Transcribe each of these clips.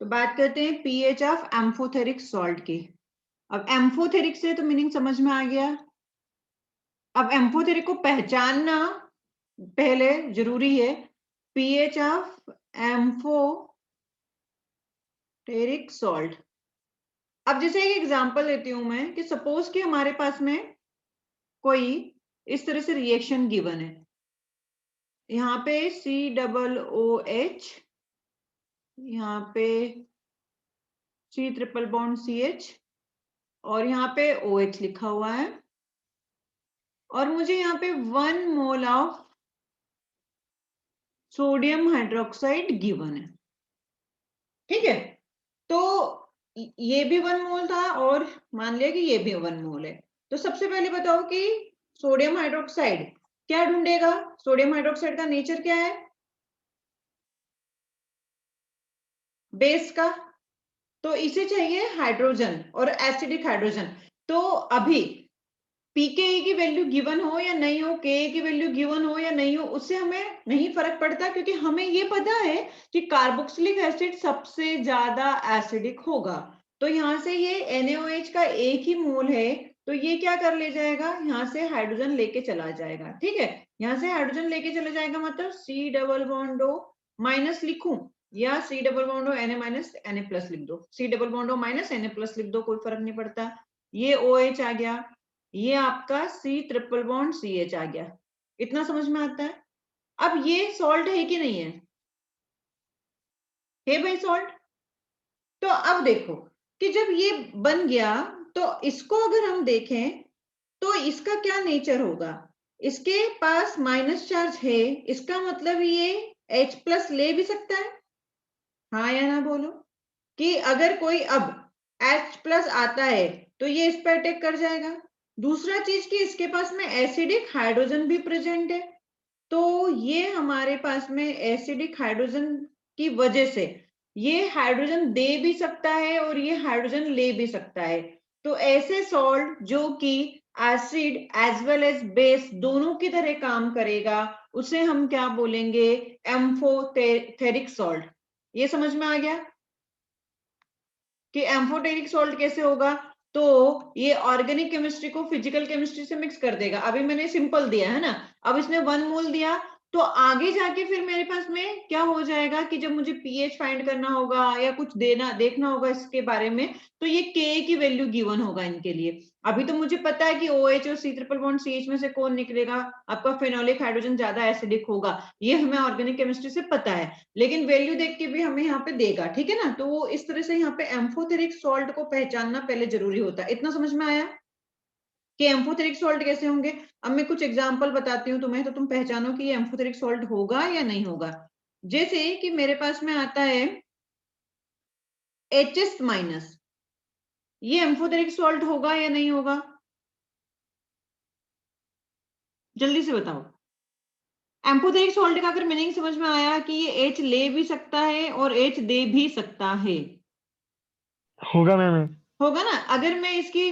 तो बात करते हैं पीएच ऑफ एम्फोथेरिक सॉल्ट की। अब एम्फोथेरिक से तो मीनिंग समझ में आ गया। अब एम्फोथेरिक को पहचानना पहले जरूरी है। PH of amphoteric salt. अब जैसे एक एग्जांपल देती हूं मैं कि सपोज कि हमारे पास में कोई इस तरह से रिएक्शन गिवन है। यहाँ पे COOH, यहाँ पे C∼CH और यहाँ पे OH लिखा हुआ है, और मुझे यहाँ पे 1 mole of sodium hydroxide given है। ठीक है, तो ये भी 1 मोल था और मान लिया कि ये भी 1 मोल है। तो सबसे पहले बताओ कि सोडियम हाइड्रोक्साइड क्या ढूंढेगा? सोडियम हाइड्रोक्साइड का नेचर क्या है? बेस का। तो इसे चाहिए हाइड्रोजन और एसिडिक हाइड्रोजन। तो अभी pKa की वैल्यू गिवन हो या नहीं हो, Ka की वैल्यू गिवन हो या नहीं हो, उससे हमें नहीं फर्क पड़ता, क्योंकि हमें ये पता है कि कार्बोक्सिलिक एसिड सबसे ज्यादा एसिडिक होगा। तो यहाँ से ये NaOH का एक ही मोल है, तो ये क्या कर ले जाएगा? यहाँ से हाइड्रोजन लेके चला जाएगा। ठीक है, यहाँ से हाइड्रोजन लेके चला जाएगा, मतलब C double bond O minus लिखूं या C double bond O Na minus Na plus लिख दो, C double bond O minus Na plus लिख दो, कोई फर्क नहीं पड़ता। ये OH आ गया, ये आपका C∼CH आ गया। इतना समझ में आता है? अब ये सॉल्ट है कि नहीं है? है भाई सॉल्ट। तो अब देखो कि जब ये बन गया, तो इसको अगर हम देखें तो इसका क्या नेचर होगा? इसके पास माइनस चार्ज है, इसका मतलब ये H प्लस ले भी सकता है। हाँ या ना बोलो कि अगर कोई अब H प्लस आता है तो ये इस पर अटैक कर जाएगा। दूसरा चीज कि इसके पास में एसिडिक हाइड्रोजन भी प्रेजेंट है, तो ये हमारे पास में एसिडिक हाइड्रोजन की वजह से ये हाइड्रोजन दे भी सकता है और ये हाइड्रोजन ले भी सकता है। तो ऐसे सॉल्ट जो कि acid as well as base दोनों की तरह काम करेगा, उसे हम क्या बोलेंगे? Amphoteric salt. ये समझ में आ गया कि एम्फोटेरिक सॉल्ट कैसे होगा? तो ये ऑर्गेनिक केमिस्ट्री को फिजिकल केमिस्ट्री से मिक्स कर देगा। अभी मैंने सिंपल दिया है ना, अब इसने 1 मोल दिया, तो आगे जाके फिर मेरे पास में क्या हो जाएगा कि जब मुझे पीएच फाइंड करना होगा या कुछ देखना होगा इसके बारे में, तो ये के की वैल्यू गिवन होगा इनके लिए। अभी तो मुझे पता है कि OH और C∼CH में से कौन निकलेगा, आपका फेनोलिक हाइड्रोजन ज्यादा एसिडिक होगा, ये हमें ऑर्गेनिक केमिस्ट्री से पता है, लेकिन वैल्यू देख के भी हमें यहाँ पे देगा। ठीक है ना, तो वो इस तरह से यहाँ पे एम्फोथेरिक सॉल्ट को पहचानना पहले जरूरी होता है। इतना समझ में आया कि एम्फोथेरिक सॉल्ट कैसे होंगे? अब मैं कुछ एग्जांपल बताती हूँ तुम्हें, तो तुम पहचानो कि ये एम्फोथेरिक सॉल्ट होगा या नहीं होगा। जैसे कि मेरे पास में आता है HS माइनस, ये एम्फोथेरिक सॉल्ट होगा या नहीं होगा? जल्दी से बताओ। एम्फोथेरिक सॉल्ट का अगर मीनिंग समझ में आया कि ये H ले भी सकता है और H दे भी सकता है, होगा मैम। होगा ना? अगर मैं इसकी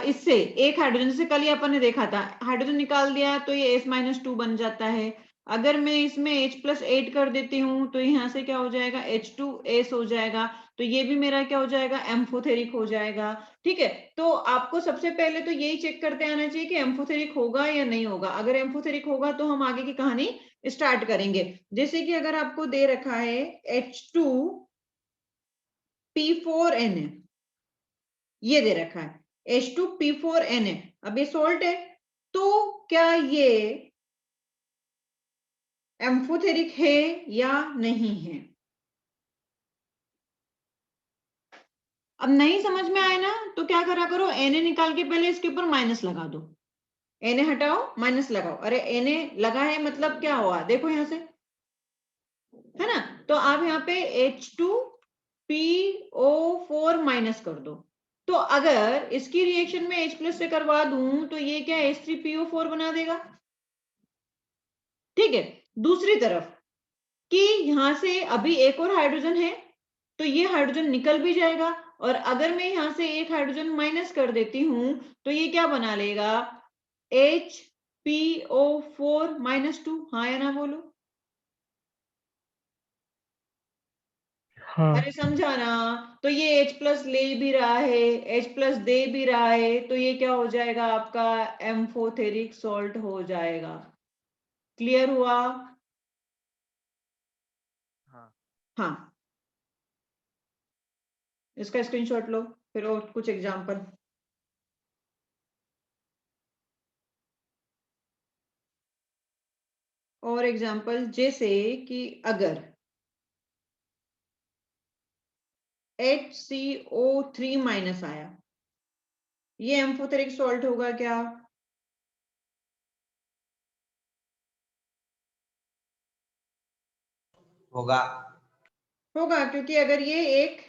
इससे एक हाइड्रोजन, जैसे कल ही अपन ने देखा था, हाइड्रोजन निकाल दिया तो ये S-2 बन जाता है। अगर मैं इसमें H+8 कर देती हूँ तो यहाँ से क्या हो जाएगा? H2S हो जाएगा। तो ये भी मेरा क्या हो जाएगा? एम्फोथेरिक हो जाएगा। ठीक है, तो आपको सबसे पहले तो यही चेक करते आना चाहिए कि एम्फोथेरिक होगा या नहीं होगा। अगर एम्फोथेरिक होगा तो हम आगे की कहानी स्टार्ट करेंगे। जैसे कि अगर आपको दे रखा है H2P4Na, ये दे रखा है H2P4Na, अब ये सोल्ट है, तो क्या ये एम्फोथेरिक है या नहीं है? अब नहीं समझ में आए ना, तो क्या करा करो, Na निकाल के पहले इसके ऊपर माइनस लगा दो। Na हटाओ, माइनस लगाओ। अरे Na लगा है मतलब क्या हुआ, देखो यहां से, है ना? तो आप यहाँ पे H2PO4 माइनस कर दो। तो अगर इसकी रिएक्शन में H प्लस से करवा दूं तो ये क्या H3PO4 बना देगा। ठीक है, दूसरी तरफ कि यहां से अभी एक और हाइड्रोजन है, तो ये हाइड्रोजन निकल भी जाएगा, और अगर मैं यहां से एक हाइड्रोजन माइनस कर देती हूं तो ये क्या बना लेगा? HPO4-2। हाँ या ना बोलो। हाँ अरे समझा ना। तो ये H प्लस ले भी रहा है, H प्लस दे भी रहा है, तो ये क्या हो जाएगा आपका एम्फोथेरिक सॉल्ट हो जाएगा। क्लियर हुआ? हाँ हाँ, इसका स्क्रीनशॉट लो फिर और कुछ एग्जांपल। और एग्जांपल जैसे कि अगर HCO3 माइनस आया, ये एम्फोथेरिक सॉल्ट होगा क्या? होगा। होगा, क्योंकि अगर ये एक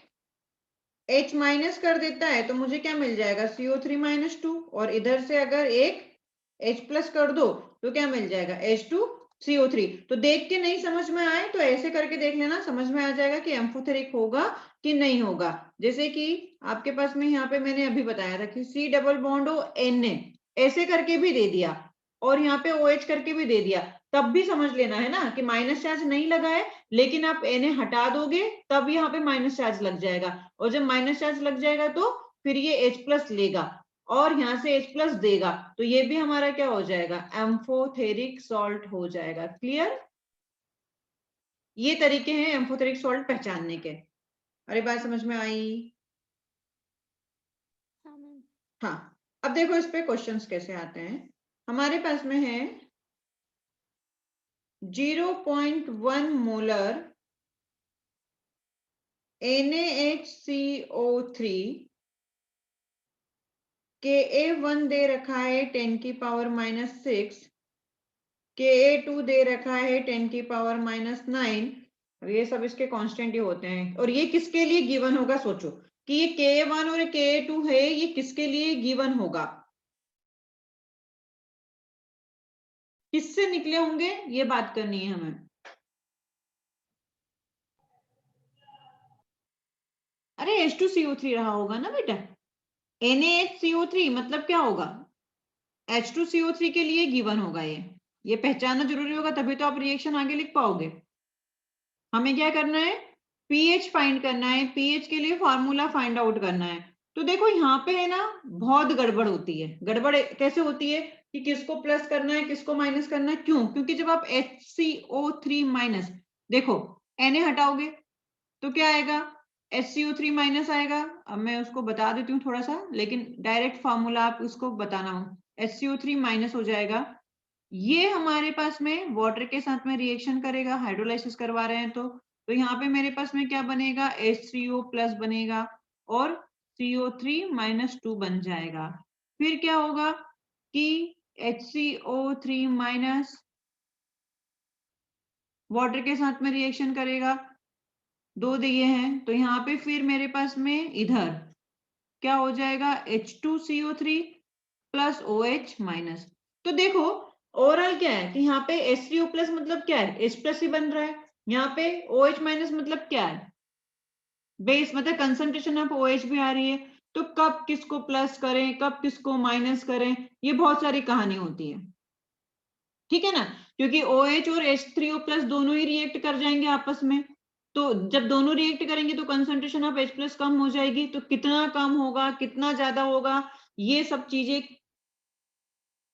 H माइनस कर देता है तो मुझे क्या मिल जाएगा CO3 माइनस 2, और इधर से अगर एक H प्लस कर दो तो क्या मिल जाएगा H2CO3। तो देख के नहीं समझ में आए तो ऐसे करके देख लेना, समझ में आ जाएगा कि एम्फोथेरिक होगा कि नहीं होगा। जैसे कि आपके पास में यहाँ पे मैंने अभी बताया था कि C डबल बॉन्ड हो Na, ऐसे करके भी दे दिया और यहाँ पे OH करके भी दे दिया, तब भी समझ लेना है ना कि माइनस चार्ज नहीं लगा है, लेकिन आप Na हटा दोगे तब यहाँ पे माइनस चार्ज लग जाएगा, और जब माइनस चार्ज लग जाएगा तो फिर ये H प्लस लेगा और यहाँ से H प्लस देगा, तो ये भी हमारा क्या हो जाएगा एम्फोथेरिक सॉल्ट हो जाएगा। क्लियर? ये तरीके हैं एम्फोथेरिक सॉल्ट पहचानने के। अरे बात समझ में आई? हाँ, अब देखो इस पे क्वेश्चंस कैसे आते हैं। हमारे पास में है 0.1 मोलर NaHCO3, Ka1 दे रखा है 10 की पावर -6, Ka2 दे रखा है 10 की पावर -9। अब ये सब इसके कांस्टेंट ही होते हैं, और ये किसके लिए गिवन होगा? सोचो कि ये Ka1 और Ka2 है, ये किसके लिए गिवन होगा, किससे निकले होंगे, ये बात करनी है हमें। अरे H2CO3 रहा होगा ना बेटा, NaHCO3 मतलब क्या होगा H2CO3 के लिए गिवन होगा। ये पहचानना जरूरी होगा, तभी तो आप रिएक्शन आगे लिख पाओगे। हमें क्या करना है, पीएच फाइंड करना है, पीएच के लिए फॉर्मूला फाइंड आउट करना है। तो देखो यहाँ पे है ना बहुत गड़बड़ होती है। गड़बड़ कैसे होती है कि किसको प्लस करना है किसको माइनस करना है, क्यों? क्योंकि जब आप HCO3 माइनस, देखो Na हटाओगे तो क्या आएगा HCO3 माइनस आएगा। अब मैं उसको बता देती हूँ थोड़ा सा, लेकिन डायरेक्ट फॉर्मूला आप उसको बताना हो, HCO3 माइनस हो जाएगा, ये हमारे पास में वाटर के साथ में रिएक्शन करेगा, हाइड्रोलाइसिस करवा रहे हैं तो यहाँ पे मेरे पास में क्या बनेगा H3O प्लस बनेगा और CO3 माइनस 2 बन जाएगा। फिर क्या होगा कि HCO3 माइनस वाटर के साथ में रिएक्शन करेगा, दो दिए हैं तो यहाँ पे फिर मेरे पास में इधर क्या हो जाएगा H2CO3 प्लस OH माइनस। तो देखो ओवरऑल क्या है कि यहाँ पे H3O प्लस मतलब क्या है, H प्लस ही बन रहा है। यहाँ पे OH माइनस मतलब क्या है, बेस मतलब कंसंट्रेशन ऑफ OH भी आ रही है। तो कब किसको प्लस करें कब किसको माइनस करें, ये बहुत सारी कहानी होती है, ठीक है ना, क्योंकि OH और H3O प्लस दोनों ही रिएक्ट कर जाएंगे आपस में। तो जब दोनों रिएक्ट करेंगे तो कंसंट्रेशन ऑफ H प्लस कम हो जाएगी, तो कितना कम होगा कितना ज्यादा होगा, ये सब चीजें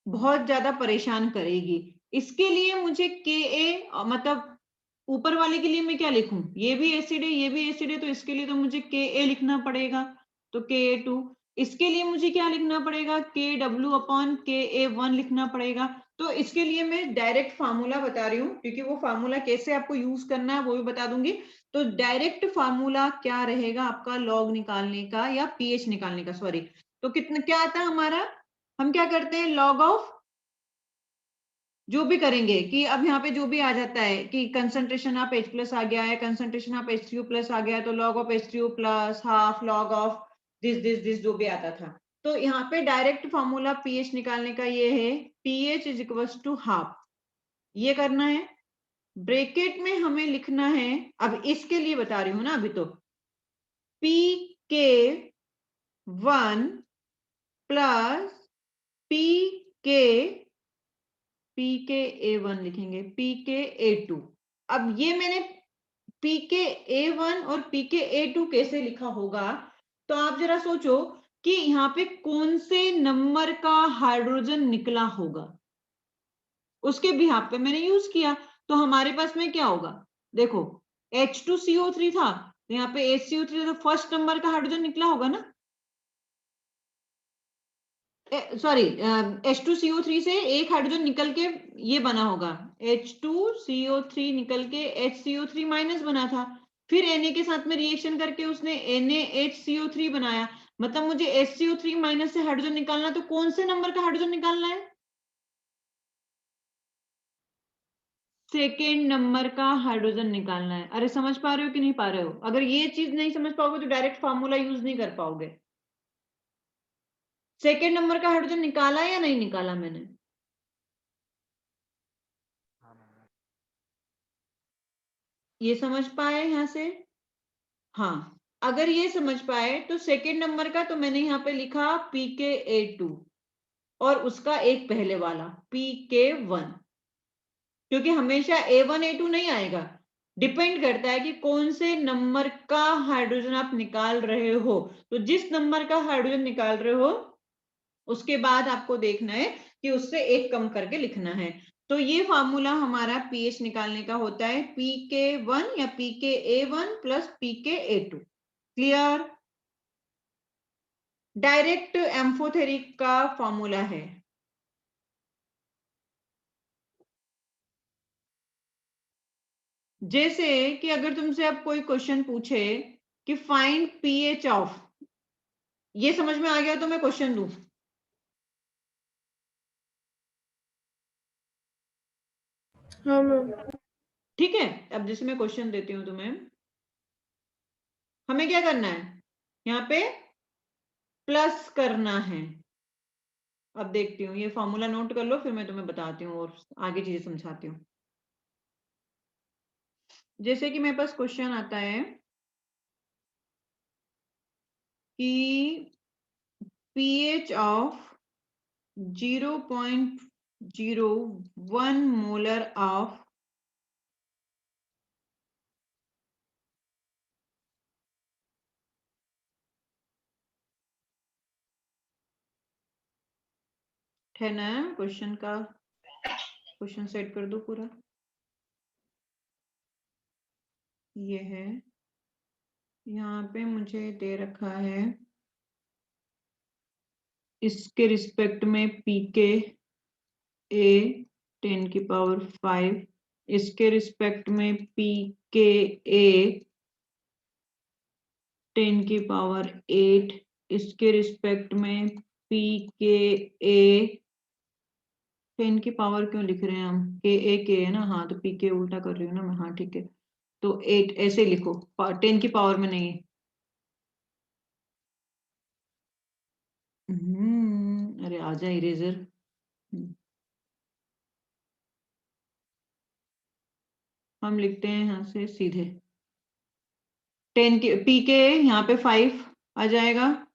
बहुत ज्यादा परेशान करेगी। इसके लिए मुझे Ka मतलब ऊपर वाले के लिए मैं क्या लिखूं, ये भी एसिड है ये भी एसिड है, तो इसके लिए तो मुझे Ka लिखना पड़ेगा, तो Ka2। इसके लिए मुझे क्या लिखना पड़ेगा Kw/Ka1 लिखना पड़ेगा। तो इसके लिए मैं डायरेक्ट फार्मूला बता रही हूँ, क्योंकि वो फार्मूला कैसे आपको यूज करना है वो भी बता दूंगी। तो डायरेक्ट फार्मूला क्या रहेगा आपका लॉग निकालने का या पीएच निकालने का, सॉरी, तो कितना क्या आता है हमारा, हम क्या करते हैं लॉग ऑफ जो भी करेंगे कि अब यहाँ पे जो भी आ जाता है कि कंसंट्रेशन ऑफ H प्लस आ गया है, कंसंट्रेशन ऑफ H3O प्लस आ गया है, तो log of H3O plus half log of this जो भी आता था। तो यहाँ पे डायरेक्ट फॉर्मूला पीएच निकालने का ये है pH is equals to half, ये करना है। ब्रैकेट में हमें लिखना है, अब इसके लिए बता रही हूँ ना अभी, तो PK1 प्लस PKA1 लिखेंगे PKA2। अब ये मैंने pKa1 और pKa2 कैसे लिखा होगा, तो आप जरा सोचो कि यहाँ पे कौन से नंबर का हाइड्रोजन निकला होगा, उसके बिहाफ पे मैंने यूज किया। तो हमारे पास में क्या होगा, देखो H2CO3 था, तो यहाँ पे HCO3 तो फर्स्ट नंबर का हाइड्रोजन निकला होगा ना, सॉरी H2CO3 से एक हाइड्रोजन निकल के ये बना होगा, H2CO3 निकल के HCO3 माइनस बना था, फिर Na के साथ में रिएक्शन करके उसने NaHCO3 बनाया, मतलब मुझे HCO3 माइनस से हाइड्रोजन निकालना, तो कौन से नंबर का हाइड्रोजन निकालना है, सेकेंड नंबर का हाइड्रोजन निकालना है। अरे समझ पा रहे हो कि नहीं पा रहे हो, अगर ये चीज नहीं समझ पाओगे तो डायरेक्ट फार्मूला यूज नहीं कर पाओगे। सेकेंड नंबर का हाइड्रोजन निकाला या नहीं निकाला मैंने, ये समझ पाए यहां से, हाँ अगर ये समझ पाए तो सेकेंड नंबर का तो मैंने यहाँ पे लिखा pKa2 और उसका एक पहले वाला pK1, क्योंकि हमेशा A1 A2 नहीं आएगा, डिपेंड करता है कि कौन से नंबर का हाइड्रोजन आप निकाल रहे हो। तो जिस नंबर का हाइड्रोजन निकाल रहे हो उसके बाद आपको देखना है कि उससे एक कम करके लिखना है। तो ये फार्मूला हमारा पीएच निकालने का होता है pK1 या pKa1 plus pKa2। Clear, direct एम्फोथेरिक का फॉर्मूला है। जैसे कि अगर तुमसे अब कोई क्वेश्चन पूछे कि फाइंड पीएच ऑफ, ये समझ में आ गया तो मैं क्वेश्चन दूं, हाँ मैम। ठीक है। अब जैसे मैं क्वेश्चन देती हूँ तुम्हें, हमें क्या करना है, यहाँ पे प्लस करना है। अब देखती हूँ, ये फॉर्मूला नोट कर लो, फिर मैं तुम्हें बताती हूँ और आगे चीजें समझाती हूँ। जैसे कि मेरे पास क्वेश्चन आता है कि pH ऑफ 0.01 मोलर ऑफ है ना, क्वेश्चन का क्वेश्चन सेट कर दो पूरा, ये है, यहाँ पे मुझे दे रखा है इसके रिस्पेक्ट में pK a 10 की पावर 5, इसके रिस्पेक्ट में pKa 10 की पावर 8, इसके रिस्पेक्ट में pKa 10 की पावर क्यों लिख रहे हैं हम, के है ना, हाँ तो pK उल्टा कर रही हूँ ना मैं, हाँ ठीक है, तो 8 ऐसे लिखो, 10 की पावर में नहीं। अरे आजा इरेजर, हम लिखते हैं यहाँ से सीधे 10 की pK यहाँ पे 5 आ जाएगा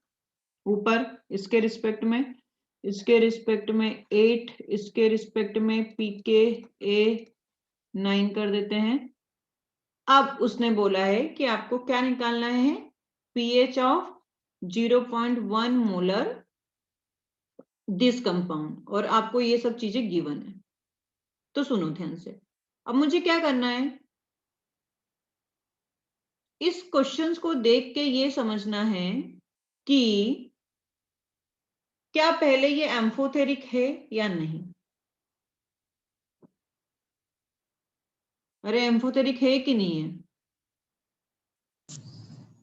ऊपर, इसके रिस्पेक्ट में, इसके रिस्पेक्ट में 8, इसके रिस्पेक्ट में pKa 9 कर देते हैं। अब उसने बोला है कि आपको क्या निकालना है, pH of 0.1 molar this compound, और आपको ये सब चीजें गिवन है। तो सुनो ध्यान से, अब मुझे क्या करना है, इस क्वेश्चंस को देख के ये समझना है कि क्या पहले ये एम्फोथेरिक है या नहीं। अरे एम्फोथेरिक है कि नहीं है,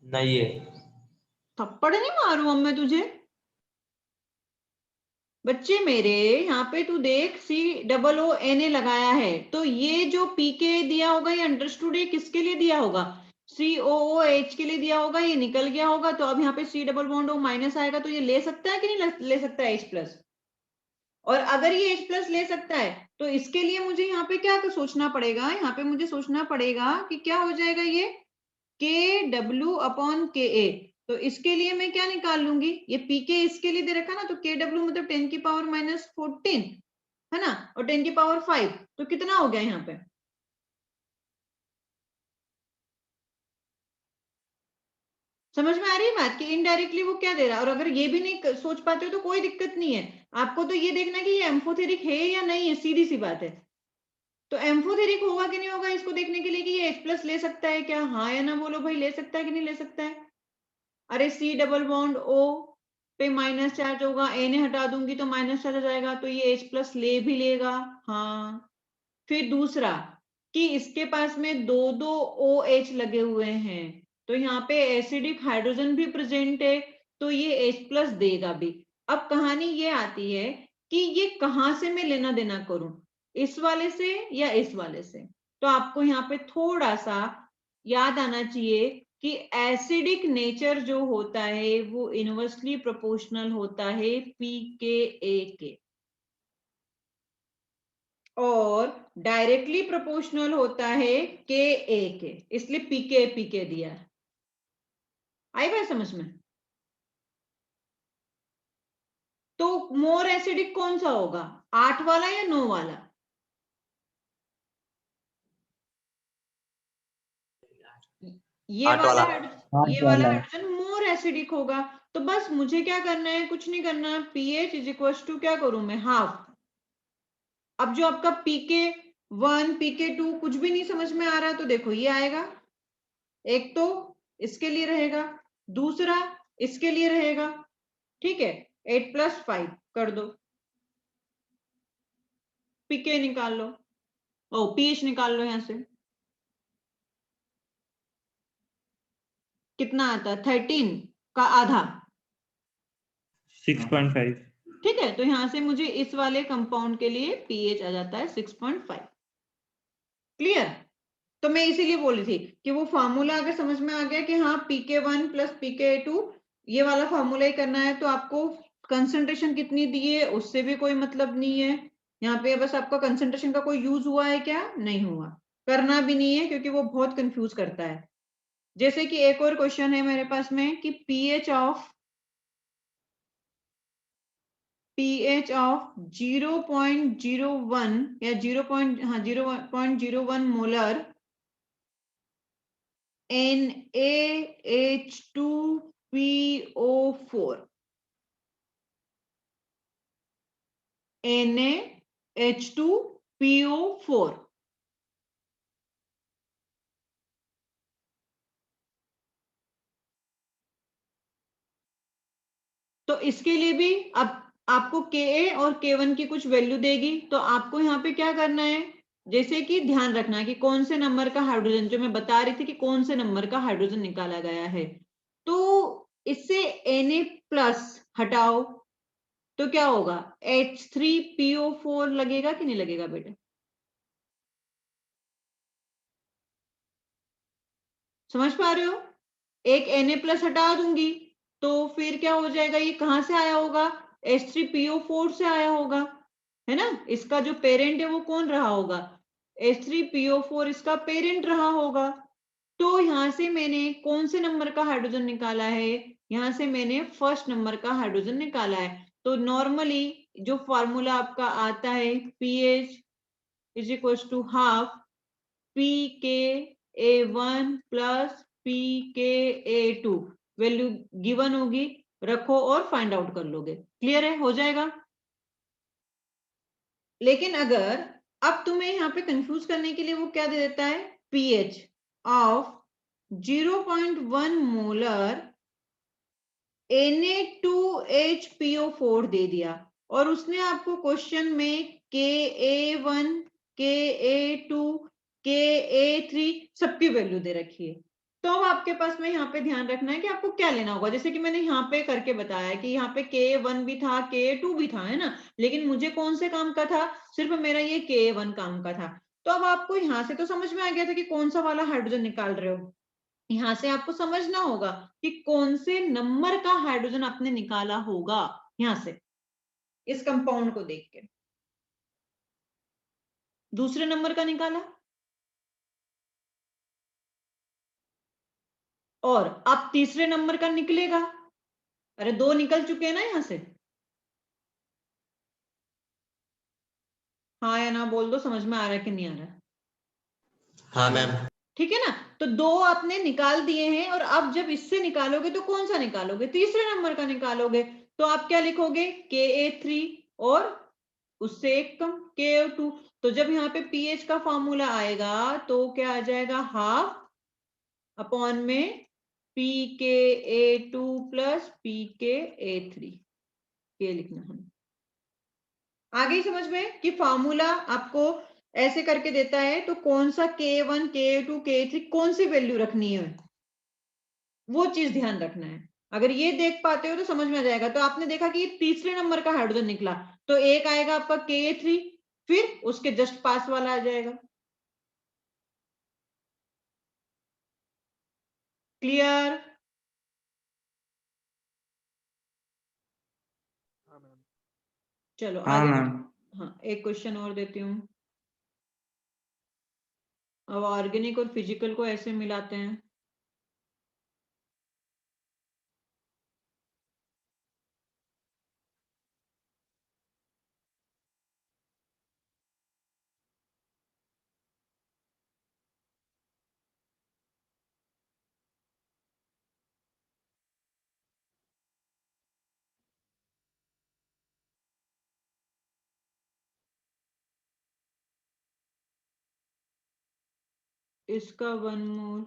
नहीं है। थप्पड़ नहीं मारूं अब मैं तुझे, बच्चे मेरे, यहाँ पे तू देख COONA लगाया है, तो ये जो पीके दिया होगा ये अंडरस्टूड है किसके लिए दिया होगा, COOH के लिए दिया होगा, ये निकल गया होगा, तो अब यहाँ पे C double bond O minus आएगा, तो ये ले सकता है कि नहीं ले सकता है H प्लस, और अगर ये H प्लस ले सकता है तो इसके लिए मुझे यहाँ पे क्या सोचना पड़ेगा, यहाँ पे मुझे सोचना पड़ेगा कि क्या हो जाएगा ये KW/KA, तो इसके लिए मैं क्या निकाल लूंगी, ये पीके इसके लिए दे रखा ना, तो KW मतलब 10 की पावर -14 है ना, और 10 की पावर 5, तो कितना हो गया यहाँ पे, समझ में आ रही है बात कि इनडायरेक्टली वो क्या दे रहा है। और अगर ये भी नहीं सोच पाते हो तो कोई दिक्कत नहीं है, आपको तो ये देखना कि ये एम्फोथेरिक है या नहीं है, सीधी सी बात है। तो एम्फोथेरिक होगा कि नहीं होगा इसको देखने के लिए कि ये H+ ले सकता है क्या, हाँ या ना बोलो भाई, ले सकता है कि नहीं ले सकता है। अरे C डबल बॉन्ड O पे माइनस चार्ज होगा, A ने हटा दूंगी तो माइनस चार्ज आ जाएगा, तो ये H+ ले भी लेगा, हाँ। फिर दूसरा कि इसके पास में दो OH लगे हुए हैं, तो यहाँ पे एसिडिक हाइड्रोजन भी प्रेजेंट है, तो ये H+ देगा भी। अब कहानी ये आती है कि ये कहां से मैं लेना देना करूं, इस वाले से या इस वाले से। तो आपको यहाँ पे थोड़ा सा याद आना चाहिए कि एसिडिक नेचर जो होता है वो इनवर्सली प्रोपोर्शनल होता है pKa के, और डायरेक्टली प्रोपोर्शनल होता है Ka के, इसलिए pK दिया है। आई बात समझ में? तो मोर एसिडिक कौन सा होगा, 8 वाला या 9 वाला? ये वाला हाइड्रोजन मोर एसिडिक होगा। तो बस मुझे क्या करना है, कुछ नहीं करना, pH इज इक्वल टू क्या करूं मैं, हाफ। अब जो आपका pK1 pK2 कुछ भी नहीं समझ में आ रहा तो देखो ये आएगा, एक तो इसके लिए रहेगा, दूसरा इसके लिए रहेगा, ठीक है। 8+5 कर दो, pK निकाल लो, ओ pH निकाल लो, यहां से कितना आता है, 13 का आधा 6.5। ठीक है। तो यहां से मुझे इस वाले कंपाउंड के लिए pH आ जाता है 6.5। क्लियर? तो मैं इसीलिए बोली थी कि वो फार्मूला अगर समझ में आ गया कि हाँ pK1 प्लस pK2 ये वाला फार्मूला ही करना है, तो आपको कंसंट्रेशन कितनी दी है उससे भी कोई मतलब नहीं है। यहाँ पे बस आपका कंसंट्रेशन का कोई यूज हुआ है क्या, नहीं हुआ, करना भी नहीं है क्योंकि वो बहुत कंफ्यूज करता है। जैसे कि एक और क्वेश्चन है मेरे पास में कि pH ऑफ 0.01 या 0.01 मोलर NaH2PO4 NaH2PO4 तो इसके लिए भी अब आपको Ka और K1 की कुछ वैल्यू देगी, तो आपको यहाँ पे क्या करना है, जैसे कि ध्यान रखना कि कौन से नंबर का हाइड्रोजन, जो मैं बता रही थी कि कौन से नंबर का हाइड्रोजन निकाला गया है, तो इससे Na+ हटाओ तो क्या होगा, H3PO4 लगेगा कि नहीं लगेगा बेटा? समझ पा रहे हो? एक Na+ हटा दूंगी तो फिर क्या हो जाएगा, ये कहां से आया होगा, H3PO4 से आया होगा, है ना। इसका जो पेरेंट है वो कौन रहा होगा, H3PO4 इसका पेरेंट रहा होगा। तो यहां से मैंने कौन से नंबर का हाइड्रोजन निकाला है, यहां से मैंने फर्स्ट नंबर का हाइड्रोजन निकाला है। तो नॉर्मली जो फॉर्मूला आपका आता है pH is equal to half pKa1 plus pKa2, value given होगी, रखो और फाइंड आउट कर लोगे। क्लियर है, हो जाएगा। लेकिन अगर अब तुम्हें यहाँ पे कंफ्यूज करने के लिए वो क्या दे देता है, pH ऑफ 0.1 मोलर Na2HPO4 दे दिया, और उसने आपको क्वेश्चन में Ka1 Ka2 Ka3 सबकी वैल्यू दे रखी है। तो अब आपके पास में यहाँ पे ध्यान रखना है कि आपको क्या लेना होगा, जैसे कि मैंने यहाँ पे करके बताया कि यहाँ पे Ka1 भी था Ka2 भी था, है ना, लेकिन मुझे कौन से काम का था, सिर्फ मेरा ये Ka1 काम का था। तो अब आपको यहाँ से तो समझ में आ गया था कि कौन सा वाला हाइड्रोजन निकाल रहे हो, यहां से आपको समझना होगा कि कौन से नंबर का हाइड्रोजन आपने निकाला होगा, यहां से इस कंपाउंड को देख के दूसरे नंबर का निकाला, और अब तीसरे नंबर का निकलेगा। अरे 2 निकल चुके हैं ना यहां से, हाँ या ना बोल दो, समझ में आ रहा है कि नहीं आ रहा है? हाँ मैम। ठीक है ना। तो 2 आपने निकाल दिए हैं, और अब जब इससे निकालोगे तो कौन सा निकालोगे? तीसरे नंबर का निकालोगे। तो आप क्या लिखोगे? Ka3 और उससे एक कम Ka2। तो जब यहाँ पे pH का फॉर्मूला आएगा तो क्या आ जाएगा? हाफ अपॉन में pKa2 प्लस pKa3, ये लिखना है। आगे ही समझ में कि फॉर्मूला आपको ऐसे करके देता है तो कौन सा K1 K2 K3 कौन सी वैल्यू रखनी है, वो चीज ध्यान रखना है। अगर ये देख पाते हो तो समझ में आ जाएगा। तो आपने देखा कि तीसरे नंबर का हाइड्रोजन निकला, तो एक आएगा आपका Ka3, फिर उसके जस्ट पास वाला आ जाएगा। क्लियर? चलो हाँ आगे। मैम। हाँ, एक क्वेश्चन और देती हूँ। अब ऑर्गेनिक और फिजिकल को ऐसे मिलाते हैं। इसका 1 मोल,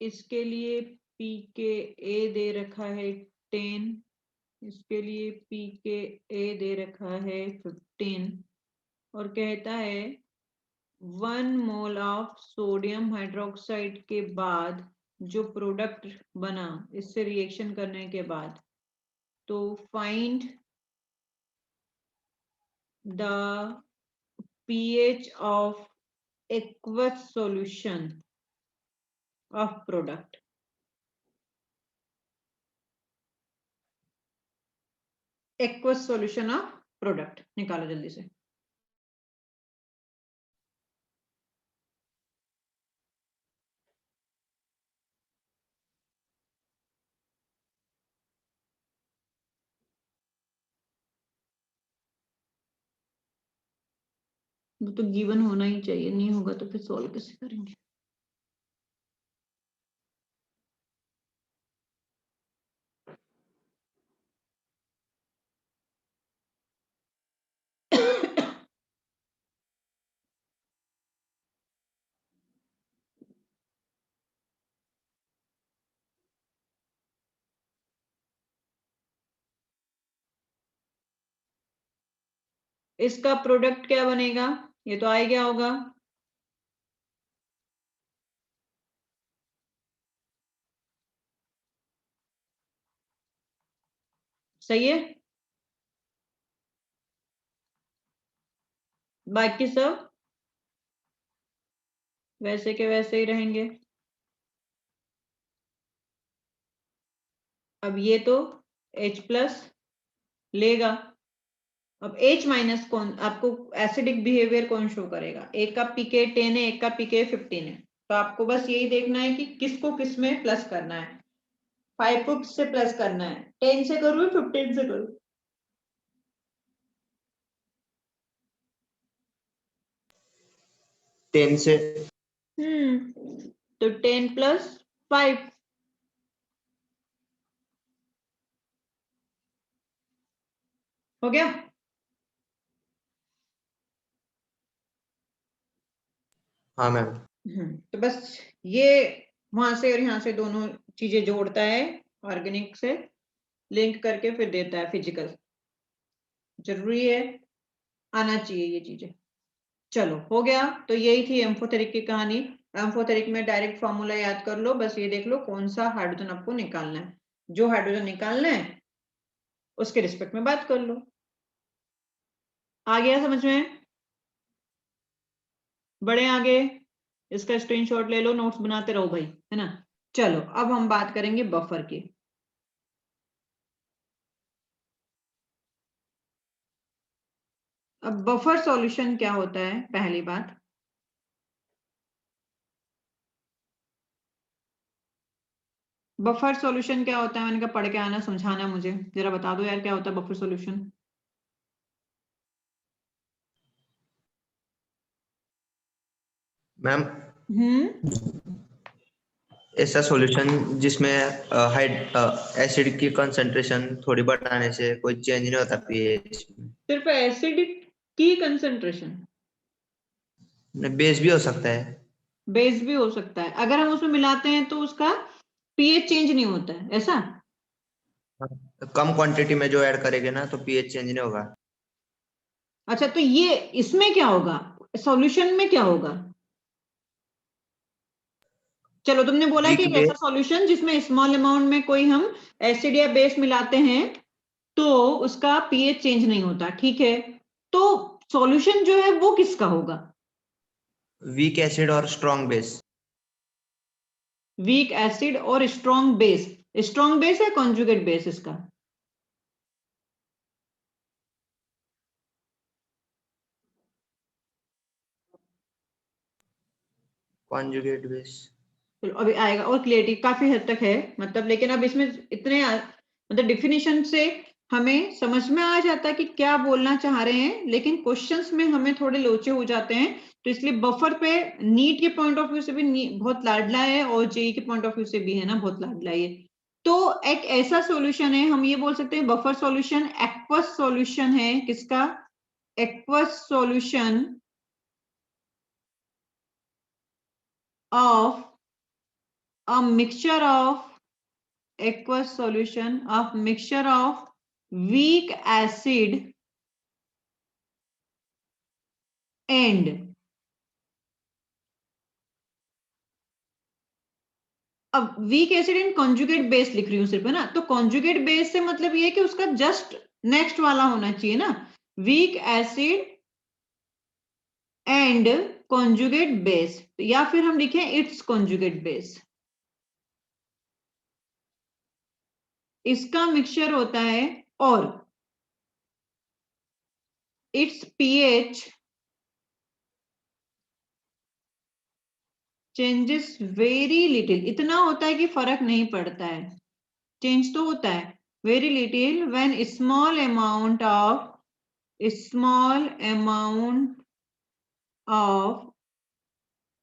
इसके लिए pKa दे रखा है 10, इसके लिए pKa दे रखा है 15, और कहता है 1 मोल ऑफ सोडियम हाइड्रोक्साइड के बाद जो प्रोडक्ट बना इससे रिएक्शन करने के बाद, तो find the pH of aqueous solution of product। aqueous solution of product निकालो जल्दी से। वो तो गिवन होना ही चाहिए, नहीं होगा तो फिर सॉल्व कैसे करेंगे? इसका प्रोडक्ट क्या बनेगा? ये तो आ ही गया होगा। सही है, बाकी सब वैसे के वैसे ही रहेंगे। अब ये तो H प्लस लेगा। अब H माइनस कौन आपको एसिडिक बिहेवियर कौन शो करेगा? एक का pK 10 है, एक का pK 15 है। तो आपको बस यही देखना है कि किसको किस में प्लस करना है। 5 को किससे प्लस करना है? 10 से करूँ 15 से करूँ? 10 से। तो 10 प्लस 5 हो गया। हाँ मैम। तो बस ये वहां से और यहाँ से दोनों चीजें जोड़ता है, ऑर्गेनिक से लिंक करके फिर देता है फिजिकल। जरूरी है, आना चाहिए ये चीजें। चलो हो गया। तो यही थी एम्फोटेरिक की कहानी। एम्फोटेरिक में डायरेक्ट फॉर्मूला याद कर लो, बस ये देख लो कौन सा हाइड्रोजन आपको निकालना है। जो हाइड्रोजन निकालना है उसके रिस्पेक्ट में बात कर लो। आ गया समझ में? बड़े आगे इसका स्क्रीनशॉट ले लो, नोट्स बनाते रहो भाई, है ना। चलो अब हम बात करेंगे बफर की। अब बफर सॉल्यूशन क्या होता है? पहली बात, बफर सॉल्यूशन क्या होता है? मैंने कहा पढ़ के आना, समझाना मुझे जरा बता दो यार क्या होता है बफर सॉल्यूशन। मैम ऐसा सॉल्यूशन जिसमें एसिड की कंसंट्रेशन थोड़ी बढ़ाने से कोई चेंज नहीं होता पीएच सिर्फ एसिडिक की कंसंट्रेशन, में, बेस भी हो सकता है। बेस भी हो सकता है, अगर हम उसमें मिलाते हैं तो उसका पीएच चेंज नहीं होता है, ऐसा? कम क्वांटिटी में जो ऐड करेंगे ना तो पीएच चेंज नहीं होगा। अच्छा, तो ये इसमें क्या होगा, सॉल्यूशन में क्या होगा? चलो, तुमने बोला कि वीक एक बेस। ऐसा सॉल्यूशन जिसमें स्मॉल अमाउंट में कोई हम एसिड या बेस मिलाते हैं तो उसका पीएच चेंज नहीं होता, ठीक है। तो सॉल्यूशन जो है वो किसका होगा? वीक एसिड और स्ट्रॉन्ग बेस। वीक एसिड और स्ट्रॉन्ग बेस। स्ट्रॉन्ग बेस है कॉन्जुगेट बेस इसका? Conjugate base. चलो अभी आएगा और क्लियरिटी काफी हद तक है, मतलब, लेकिन अब इसमें इतने मतलब डिफिनीशन से हमें समझ में आ जाता है कि क्या बोलना चाह रहे हैं, लेकिन क्वेश्चंस में हमें थोड़े लोचे हो जाते हैं। तो इसलिए बफर पे नीट के पॉइंट ऑफ व्यू से भी बहुत लाडला है और जेई के पॉइंट ऑफ व्यू से भी है ना, बहुत लाडला है। तो एक ऐसा सॉल्यूशन है, हम ये बोल सकते हैं बफर सॉल्यूशन एक्वस सॉल्यूशन है। किसका? Aqueous solution of a mixture of aqueous solution of mixture of weak acid and, अब weak acid and conjugate base लिख रही हूं सिर्फ, है ना। तो कॉन्जुगेट बेस से मतलब ये है कि उसका जस्ट नेक्स्ट वाला होना चाहिए ना, weak acid and conjugate base, या फिर हम लिखें इट्स कॉन्जुगेट बेस। इसका मिक्सचर होता है और it's pH changes very little, इतना होता है कि फर्क नहीं पड़ता है, चेंज तो होता है very little when small amount of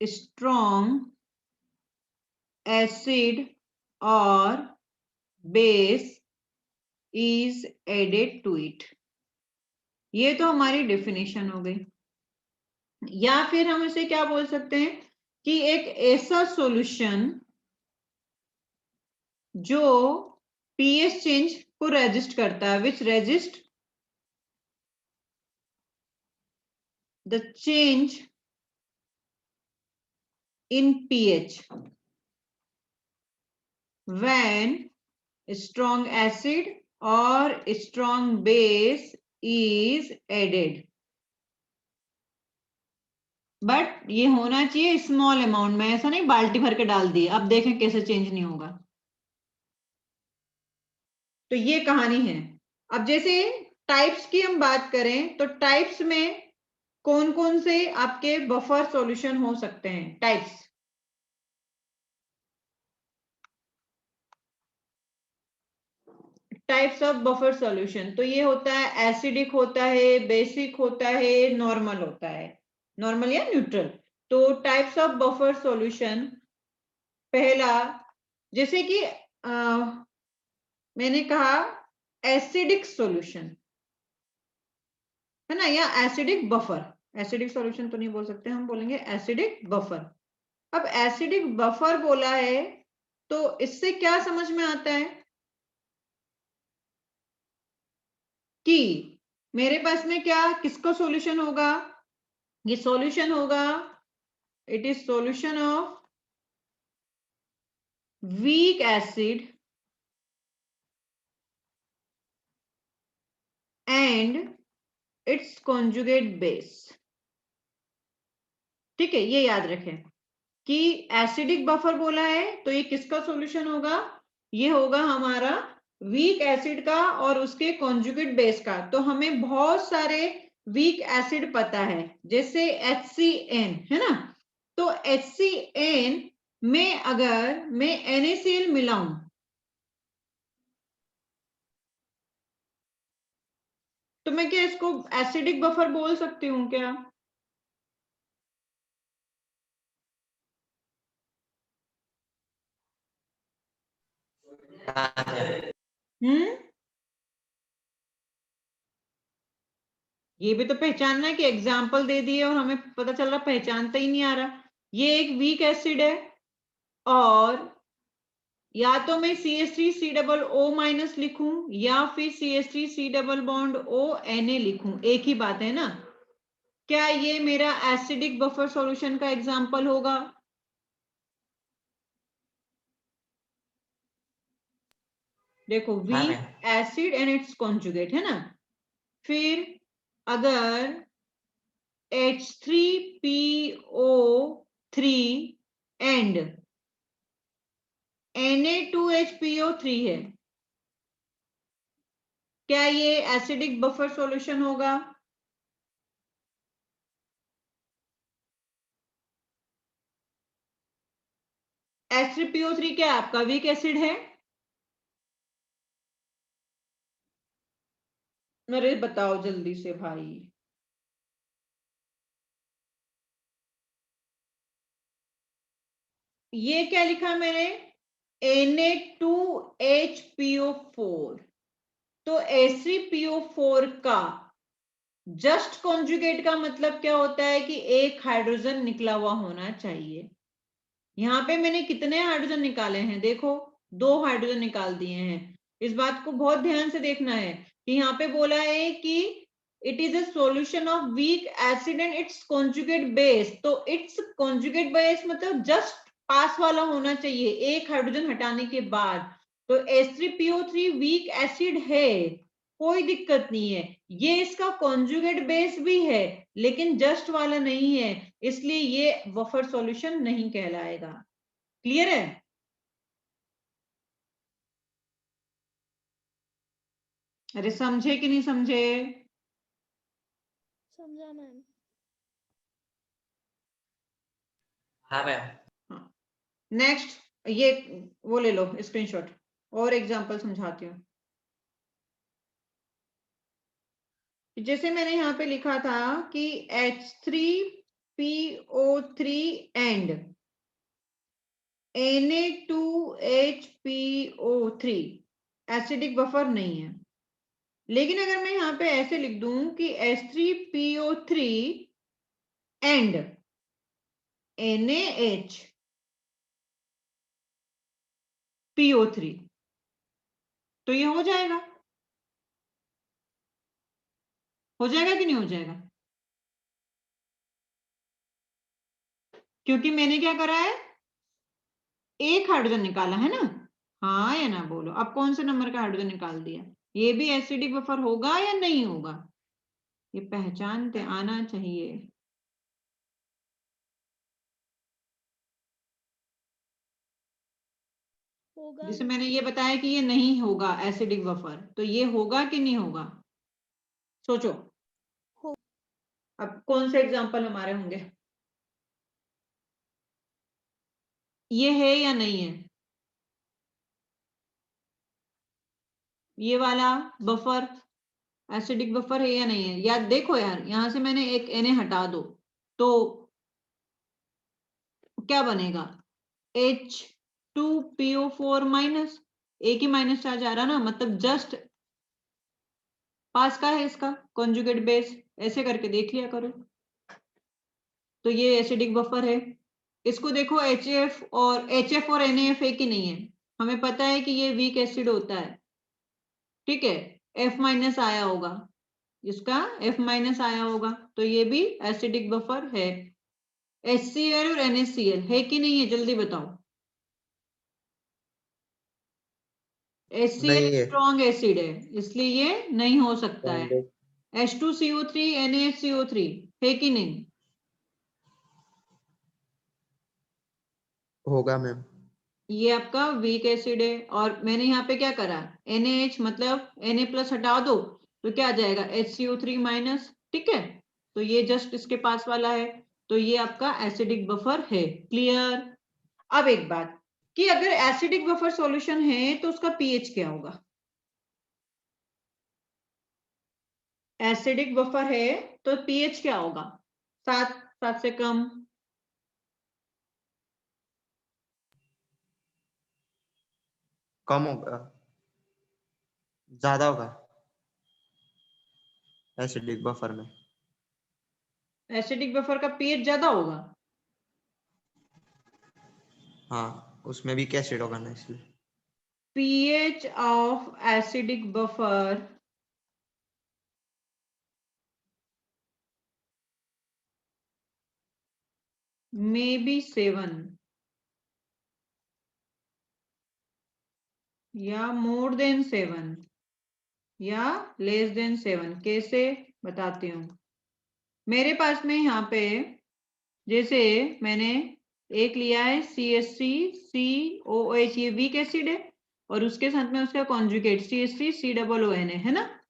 strong acid और base is added to it. ये तो हमारी डेफिनेशन हो गई। या फिर हम इसे क्या बोल सकते हैं कि एक ऐसा सॉल्यूशन जो पीएच चेंज को रेजिस्ट करता है, विच resist the change in pH when strong acid or strong base is added, but ये होना चाहिए स्मॉल अमाउंट में, ऐसा नहीं बाल्टी भर के डाल दिए अब देखें कैसे चेंज नहीं होगा। तो ये कहानी है। अब जैसे टाइप्स की हम बात करें तो टाइप्स में कौन कौन से आपके बफर सॉल्यूशन हो सकते हैं? टाइप्स ऑफ बफर सॉल्यूशन, तो ये होता है एसिडिक होता है, बेसिक होता है, नॉर्मल होता है, नॉर्मल या न्यूट्रल। तो टाइप्स ऑफ बफर सॉल्यूशन, पहला, जैसे कि मैंने कहा एसिडिक सॉल्यूशन, है ना, या एसिडिक बफर। एसिडिक सॉल्यूशन तो नहीं बोल सकते, हम बोलेंगे एसिडिक बफर। अब एसिडिक बफर बोला है तो इससे क्या समझ में आता है कि मेरे पास में क्या किसका सॉल्यूशन होगा? ये सॉल्यूशन होगा, it is solution of weak acid and it's conjugate base. ठीक है, ये याद रखें कि एसिडिक बफर बोला है तो ये किसका सॉल्यूशन होगा? ये होगा हमारा वीक एसिड का और उसके कॉन्जुगेट बेस का। तो हमें बहुत सारे वीक एसिड पता है, जैसे HCN, है ना। तो HCN में अगर मैं NaCl मिलाऊं तो मैं क्या इसको एसिडिक बफर बोल सकती हूँ क्या? ये भी तो पहचानना है कि एग्जाम्पल दे दिए और हमें पता चल रहा पहचानता ही नहीं आ रहा। ये एक वीक एसिड है और या तो मैं CH3COO- लिखूं या फिर CH3C डबल बॉन्ड ONA लिखूं, एक ही बात है ना। क्या ये मेरा एसिडिक बफर सॉल्यूशन का एग्जाम्पल होगा? देखो weak acid and it's conjugate है ना। फिर अगर H3PO3 एंड Na2HPO3 है, क्या ये एसिडिक बफर सॉल्यूशन होगा? H3PO3 क्या आपका वीक एसिड है? मेरे बताओ जल्दी से भाई। ये क्या लिखा मैंने? Na2HPO4। तो H3PO4 का जस्ट कॉन्जुगेट का मतलब क्या होता है कि एक हाइड्रोजन निकला हुआ होना चाहिए। यहाँ पे मैंने कितने हाइड्रोजन निकाले हैं? देखो 2 हाइड्रोजन निकाल दिए हैं। इस बात को बहुत ध्यान से देखना है कि यहाँ पे बोला है कि it is a solution of weak acid and it's conjugate base. तो इट्स कॉन्जुगेट बेस मतलब जस्ट पास वाला होना चाहिए एक हाइड्रोजन हटाने के बाद। तो H3PO3 वीक एसिड है, कोई दिक्कत नहीं है। ये इसका कॉन्जुगेट बेस भी है लेकिन जस्ट वाला नहीं है, इसलिए ये बफर सॉल्यूशन नहीं कहलाएगा। क्लियर है? अरे समझे कि नहीं समझे? समझा मैम। हाँ मैम। नेक्स्ट ये वो ले लो स्क्रीनशॉट और एग्जांपल समझाती हूँ। जैसे मैंने यहाँ पे लिखा था कि H3PO3 and Na2HPO3 acidic buffer नहीं है। लेकिन अगर मैं यहाँ पे ऐसे लिख दूं कि H3PO3 एंड NaHPO3 तो ये हो जाएगा? हो जाएगा कि नहीं हो जाएगा? क्योंकि मैंने क्या करा है, एक हाइड्रोजन निकाला है ना। हाँ या ना बोलो, अब कौन से नंबर का हाइड्रोजन निकाल दिया? ये भी एसिडिक बफर होगा या नहीं होगा? ये पहचानते आना चाहिए। होगा जैसे मैम। मैंने ये बताया कि ये नहीं होगा एसिडिक बफर, तो ये होगा कि नहीं होगा? सोचो। हो अब कौन से एग्जांपल हमारे होंगे? ये है या नहीं है? ये वाला बफर एसिडिक बफर है या नहीं है? या देखो यार, यहां से मैंने एक Na हटा दो तो क्या बनेगा? H2PO4-, एक ही माइनस चार्ज आ रहा ना, मतलब जस्ट पास का है इसका कॉन्जुगेट बेस। ऐसे करके देख लिया करो। तो ये एसिडिक बफर है। इसको देखो HF और NaF एक ही नहीं है। हमें पता है कि ये वीक एसिड होता है, ठीक है। F- आया होगा, इसका F- आया होगा, तो ये भी एसिडिक बफर है। HCl और NaCl है कि नहीं है? जल्दी बताओ। HCl नहीं है। स्ट्रॉन्ग एसिड है, इसलिए ये नहीं हो सकता है। H2CO3 NaHCO3 है कि नहीं? होगा मैम। ये आपका वीक एसिड है और मैंने यहाँ पे क्या करा, NaH मतलब Na+ हटा दो तो क्या आ जाएगा? HCO3-, ठीक है। तो ये जस्ट इसके पास वाला है, तो ये आपका एसिडिक बफर है। क्लियर? अब एक बात कि अगर एसिडिक बफर सॉल्यूशन है तो उसका पीएच क्या होगा? एसिडिक बफर है तो पीएच क्या होगा? 7 से कम? कम होगा, ज्यादा होगा एसिडिक बफर में। एसिडिक बफर का पीएच ज्यादा होगा। हाँ, उसमें भी एसिड होगा ना इसलिए। pH of acidic buffer may be 7 या more than 7 या less than 7। कैसे बताती हूँ। मेरे पास में यहाँ पे जैसे मैंने एक लिया है CH3COOH, ये वीक एसिड है, और उसके साथ में उसका कॉन्जुगेट CH3COON है ना।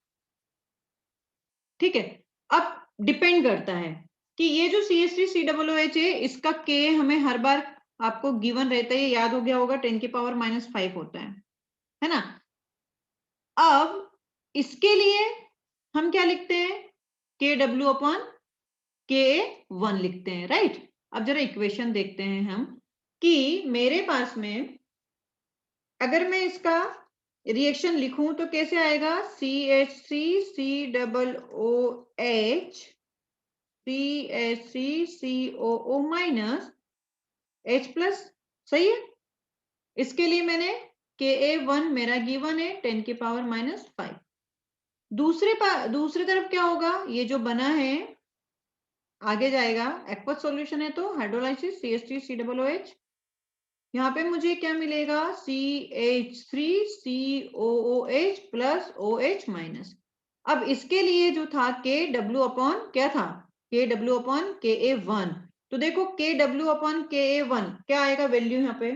ठीक है, अब डिपेंड करता है कि ये जो CH3COOH है इसका K हमें हर बार आपको गिवन रहता है, याद हो गया होगा, 10⁻⁵ होता है ना। अब इसके लिए हम क्या लिखते हैं, KW/Ka1 लिखते हैं, राइट। अब जरा इक्वेशन देखते हैं हम कि मेरे पास में अगर मैं इसका रिएक्शन लिखूं तो कैसे आएगा, CH3COOH CH3COO माइनस H+, सही है। इसके लिए मैंने Ka1 मेरा गिवन है 10⁻⁵। दूसरी तरफ क्या होगा, ये जो बना है आगे जाएगा, एक्वस सॉल्यूशन है तो हाइड्रोलाइसिस CH3COOH, यहाँ पे मुझे क्या मिलेगा, CH3COOH प्लस OH माइनस। अब इसके लिए जो था KW/ क्या था, KW/Ka1। तो देखो KW/Ka1 क्या आएगा वैल्यू, यहाँ पे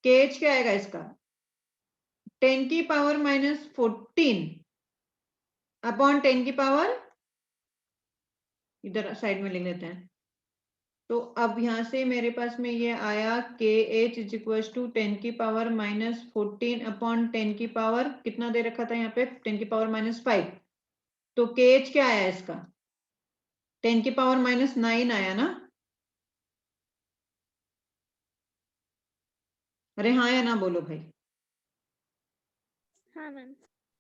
KH क्या आएगा इसका, 10⁻⁻14 अपॉन 10⁻, इधर साइड में लिख लेते हैं। तो अब यहां से मेरे पास में ये आया KH is equal to 10⁻⁻14 upon 10⁻, कितना दे रखा था यहाँ पे 10⁻⁻5। तो KH क्या आया इसका 10⁻⁹ आया ना। अरे हाँ या ना बोलो भाई। हाँ मैम।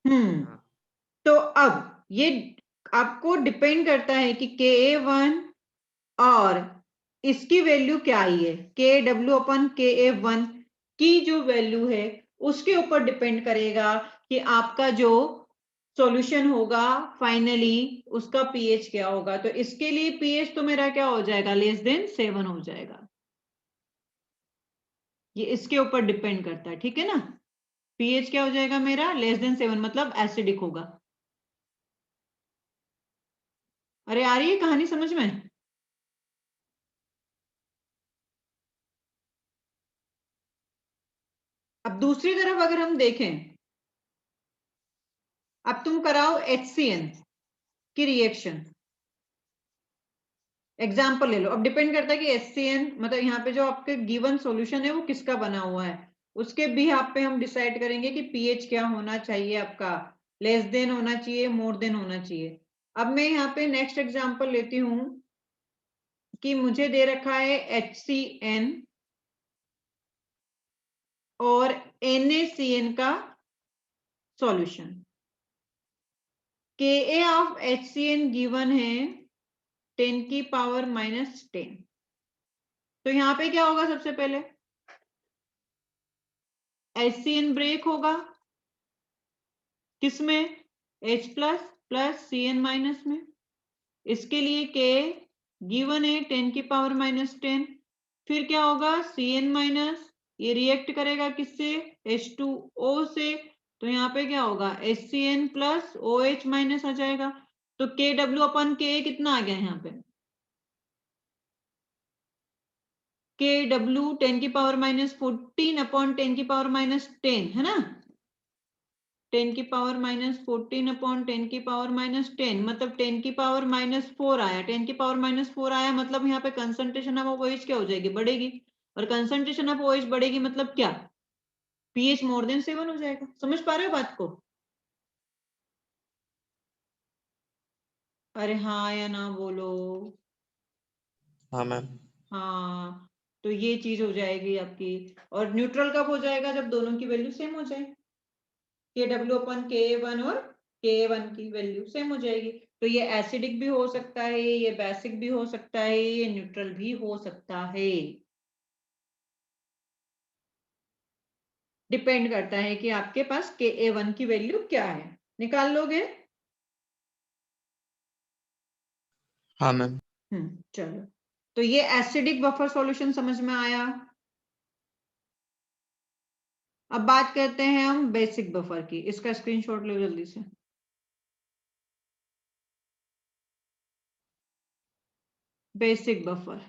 हाँ। तो अब ये आपको डिपेंड करता है कि Ka1 और इसकी वैल्यू क्या आई है, KW/Ka1 की जो वैल्यू है उसके ऊपर डिपेंड करेगा कि आपका जो सॉल्यूशन होगा फाइनली उसका पीएच क्या होगा। तो इसके लिए पीएच तो मेरा क्या हो जाएगा, लेस देन 7 हो जाएगा। ये इसके ऊपर डिपेंड करता है, ठीक है ना। पीएच क्या हो जाएगा मेरा, लेस देन 7, मतलब एसिडिक होगा। अरे आ रही है कहानी समझ में। अब दूसरी तरफ अगर हम देखें, अब तुम कराओ HCN की रिएक्शन, एग्जाम्पल ले लो। अब डिपेंड करता है कि HCN मतलब यहाँ पे जो आपके गिवन सॉल्यूशन है वो किसका बना हुआ है, उसके भी आप पे हम डिसाइड करेंगे कि पीएच क्या होना चाहिए आपका, लेस देन होना चाहिए, मोर देन होना चाहिए। अब मैं यहाँ पे नेक्स्ट एग्जाम्पल लेती हूँ कि मुझे दे रखा है HCN और NaCN का solution. Ka of HCN given है 10⁻⁻10। तो यहाँ पे क्या होगा, सबसे पहले HCN ब्रेक होगा किसमें, H+ प्लस CN माइनस में। इसके लिए K गिवन है 10⁻⁻10। फिर क्या होगा, CN माइनस, ये रिएक्ट करेगा किससे, H2O से। तो यहाँ पे क्या होगा, HCN प्लस OH माइनस आ जाएगा। तो KW/Ka कितना आ गया यहाँ पे, KW 10⁻⁻14 अपॉन 10⁻⁻10 है ना। 10⁻⁻14 अपॉन 10⁻⁻10 मतलब 10⁻⁻4 आया। 10⁻⁻4 आया मतलब यहाँ पे कंसंट्रेशन ऑफ OH क्या हो जाएगी, बढ़ेगी। और कंसंट्रेशन ऑफ OH बढ़ेगी मतलब क्या, पीएच मोर देन 7 हो जाएगा। समझ पा रहे हो बात को। अरे हाँ या ना बोलो। हाँ मैम। हाँ, तो ये चीज हो जाएगी आपकी। और न्यूट्रल कब हो जाएगा? जब दोनों की वैल्यू सेम हो जाए, KW/KA1 और KA1 की वैल्यू सेम हो जाएगी। तो ये एसिडिक भी हो सकता है, ये बेसिक भी हो सकता है, ये न्यूट्रल भी हो सकता है। डिपेंड करता है कि आपके पास KA1 की वैल्यू क्या है। निकाल लोगे? हाँ मैम। चलो, तो ये एसिडिक बफर सॉल्यूशन समझ में आया। अब बात करते हैं हम बेसिक बफर की। इसका स्क्रीनशॉट लो जल्दी से। बेसिक बफर,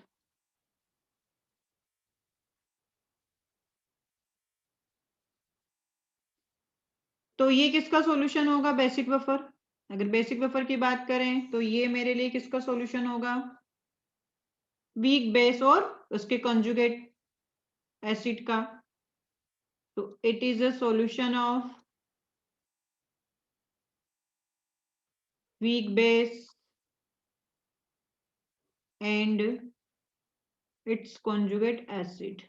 तो ये किसका सॉल्यूशन होगा? Basic buffer. अगर बेसिक बफर की बात करें तो ये मेरे लिए किसका सॉल्यूशन होगा? वीक बेस और उसके कंजुगेट एसिड का। तो it is a solution of weak base and it's conjugate acid.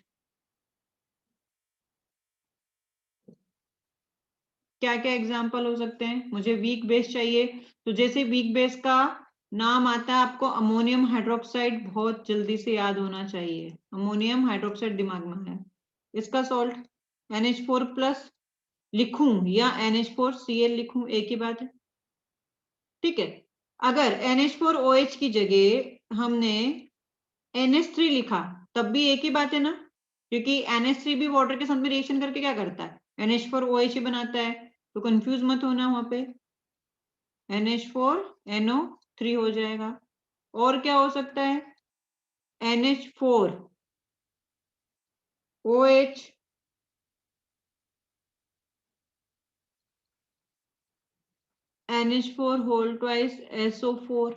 क्या क्या एग्जाम्पल हो सकते हैं? मुझे वीक बेस चाहिए, तो जैसे वीक बेस का नाम आता है आपको अमोनियम हाइड्रोक्साइड बहुत जल्दी से याद होना चाहिए। अमोनियम हाइड्रोक्साइड दिमाग में है। इसका सॉल्ट NH4+ लिखूं या NH4Cl लिखूं, एक ही बात है। ठीक है, अगर NH4OH की जगह हमने NH3 लिखा तब भी एक ही बात है ना, क्योंकि NH3 भी वाटर के साथ में रिएक्शन करके क्या करता है? NH4OH ही बनाता है। तो कंफ्यूज मत होना वहां पे, NH4NO3 हो जाएगा। और क्या हो सकता है? NH4OH NH4 whole twice SO4।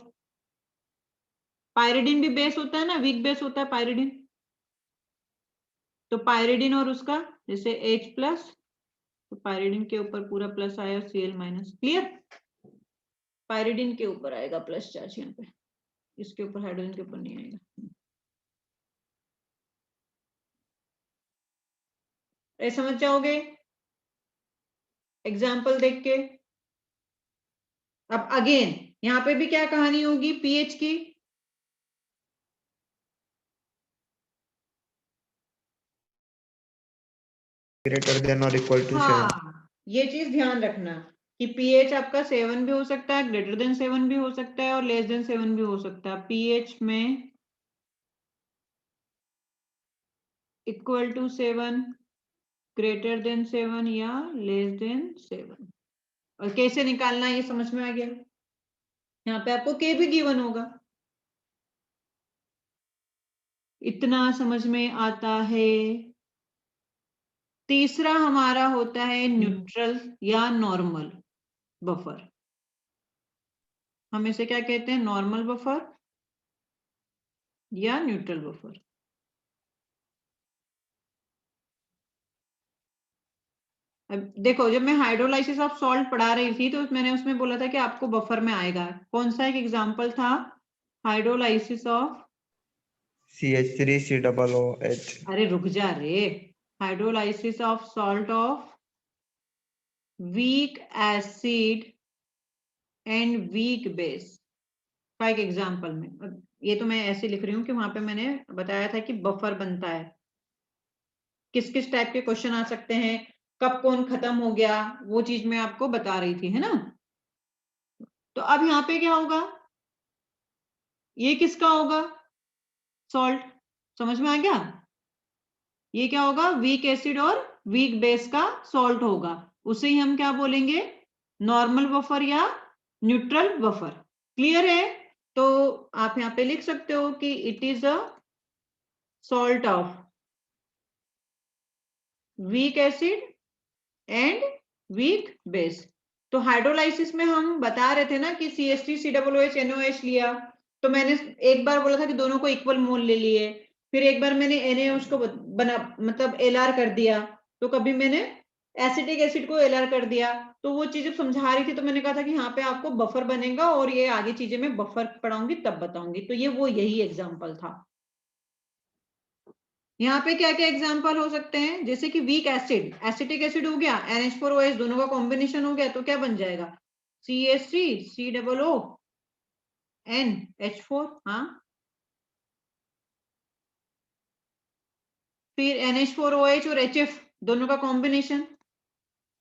पायरिडिन भी बेस होता है ना, वीक बेस होता है पायरिडिन। तो पायरिडिन और उसका जैसे H+, तो पायरिडिन के ऊपर पूरा प्लस आया, Cl-। क्लियर? पायरिडिन के ऊपर आएगा प्लस चार्ज यहाँ पे, इसके ऊपर हाइड्रोजन के ऊपर नहीं आएगा। ये समझ जाओगे एग्जाम्पल देख के। अब अगेन यहाँ पे भी क्या कहानी होगी पीएच की? ग्रेटर देन और इक्वल टू 7। हाँ, ये चीज ध्यान रखना कि पीएच आपका 7 भी हो सकता है, ग्रेटर देन 7 भी हो सकता है, और लेस देन 7 भी हो सकता है। पीएच में इक्वल टू 7, ग्रेटर देन 7 या लेस देन 7। और कैसे निकालना है ये समझ में आ गया। यहाँ पे आपको के भी गिवन होगा, इतना समझ में आता है। तीसरा हमारा होता है न्यूट्रल या नॉर्मल बफर। हम इसे क्या कहते हैं? नॉर्मल बफर या न्यूट्रल बफर। अब देखो, जब मैं हाइड्रोलाइसिस ऑफ सॉल्ट पढ़ा रही थी तो मैंने उसमें बोला था कि आपको बफर में आएगा। कौन सा एक एग्जांपल था? Hydrolysis of, CH3COOH। अरे रुक जा रे, hydrolysis of salt of weak acid and weak base का एक एग्जांपल में। अब ये तो मैं ऐसे लिख रही हूँ कि वहां पे मैंने बताया था कि बफर बनता है। किस किस टाइप के क्वेश्चन आ सकते हैं, कब कौन खत्म हो गया, वो चीज मैं आपको बता रही थी, है ना। तो अब यहाँ पे क्या होगा? ये किसका होगा? सॉल्ट। समझ में आ गया? ये क्या होगा? वीक एसिड और वीक बेस का सॉल्ट होगा। उसे ही हम क्या बोलेंगे? नॉर्मल बफर या न्यूट्रल बफर। क्लियर है? तो आप यहाँ पे लिख सकते हो कि it is a salt of weak acid and weak base. तो हाइड्रोलाइसिस में हम बता रहे थे ना कि CH3COOH लिया, तो मैंने एक बार बोला था कि दोनों को इक्वल मोल ले लिए, फिर एक बार मैंने NaOH को बना मतलब LR कर दिया, तो कभी मैंने एसिटिक एसिड को LR कर दिया। तो वो चीजें समझा रही थी, तो मैंने कहा था कि यहाँ पे आपको बफर बनेगा, और ये आगे चीजें मैं बफर पढ़ाऊंगी तब बताऊंगी। तो ये वो यही एग्जाम्पल था। यहाँ पे क्या क्या एग्जांपल हो सकते हैं, जैसे कि वीक एसिड, एसिटिक एसिड हो गया, NH4OH दोनों का कॉम्बिनेशन हो गया, तो क्या बन जाएगा, CH3 COONH4। हाँ, फिर NH4OH और HF दोनों का कॉम्बिनेशन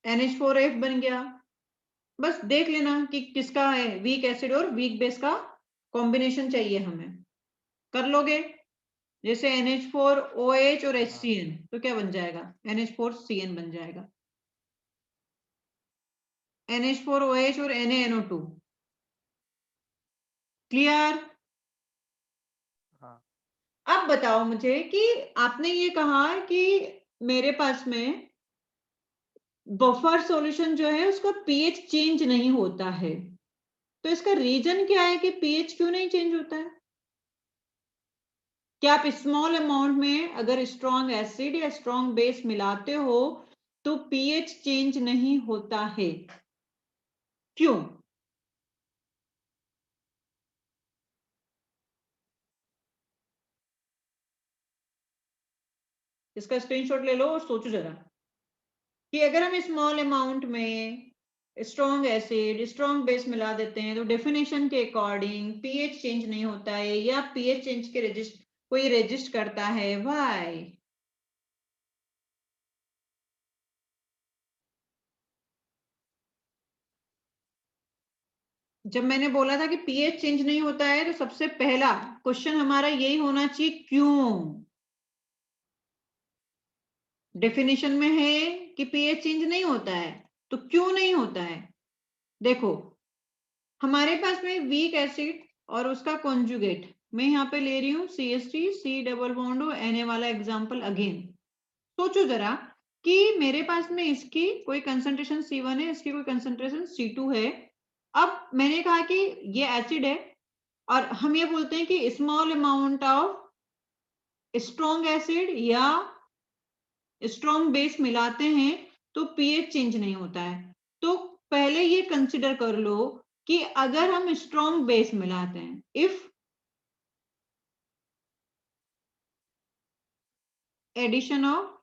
NH4F बन गया। बस देख लेना कि किसका है, वीक एसिड और वीक बेस का कॉम्बिनेशन चाहिए हमें, कर लोगे। जैसे NH4OH और HCN, तो क्या बन जाएगा, NH4CN बन जाएगा, NH4OH और NaNO2। क्लियर? अब बताओ मुझे कि आपने ये कहा कि मेरे पास में बफर सॉल्यूशन जो है उसका पीएच चेंज नहीं होता है, तो इसका रीजन क्या है कि पीएच क्यों नहीं चेंज होता है? क्या आप स्मॉल अमाउंट में अगर स्ट्रॉन्ग एसिड या स्ट्रॉन्ग बेस मिलाते हो तो पीएच चेंज नहीं होता है, क्यों? इसका स्क्रीनशॉट ले लो और सोचो जरा कि अगर हम स्मॉल अमाउंट में स्ट्रॉन्ग एसिड स्ट्रॉन्ग बेस मिला देते हैं तो डेफिनेशन के अकॉर्डिंग पीएच चेंज नहीं होता है, या पीएच चेंज के कोई रेजिस्ट करता है, व्हाई? जब मैंने बोला था कि पीएच चेंज नहीं होता है तो सबसे पहला क्वेश्चन हमारा यही होना चाहिए, क्यों? डेफिनेशन में है कि पीएच चेंज नहीं होता है, तो क्यों नहीं होता है? देखो, हमारे पास में वीक एसिड और उसका कॉन्जुगेट, मैं यहाँ पे ले रही हूँ CH3 C double bond Na वाला एग्जांपल अगेन। सोचो जरा कि मेरे पास में इसकी कोई कंसंट्रेशन C1 है, इसकी कोई कंसंट्रेशन C2 है। अब मैंने कहा कि ये एसिड है और हम ये बोलते हैं कि small amount of strong acid या स्ट्रॉन्ग बेस मिलाते हैं तो पीएच चेंज नहीं होता है। तो पहले ये कंसिडर कर लो कि अगर हम स्ट्रॉन्ग बेस मिलाते हैं, if addition of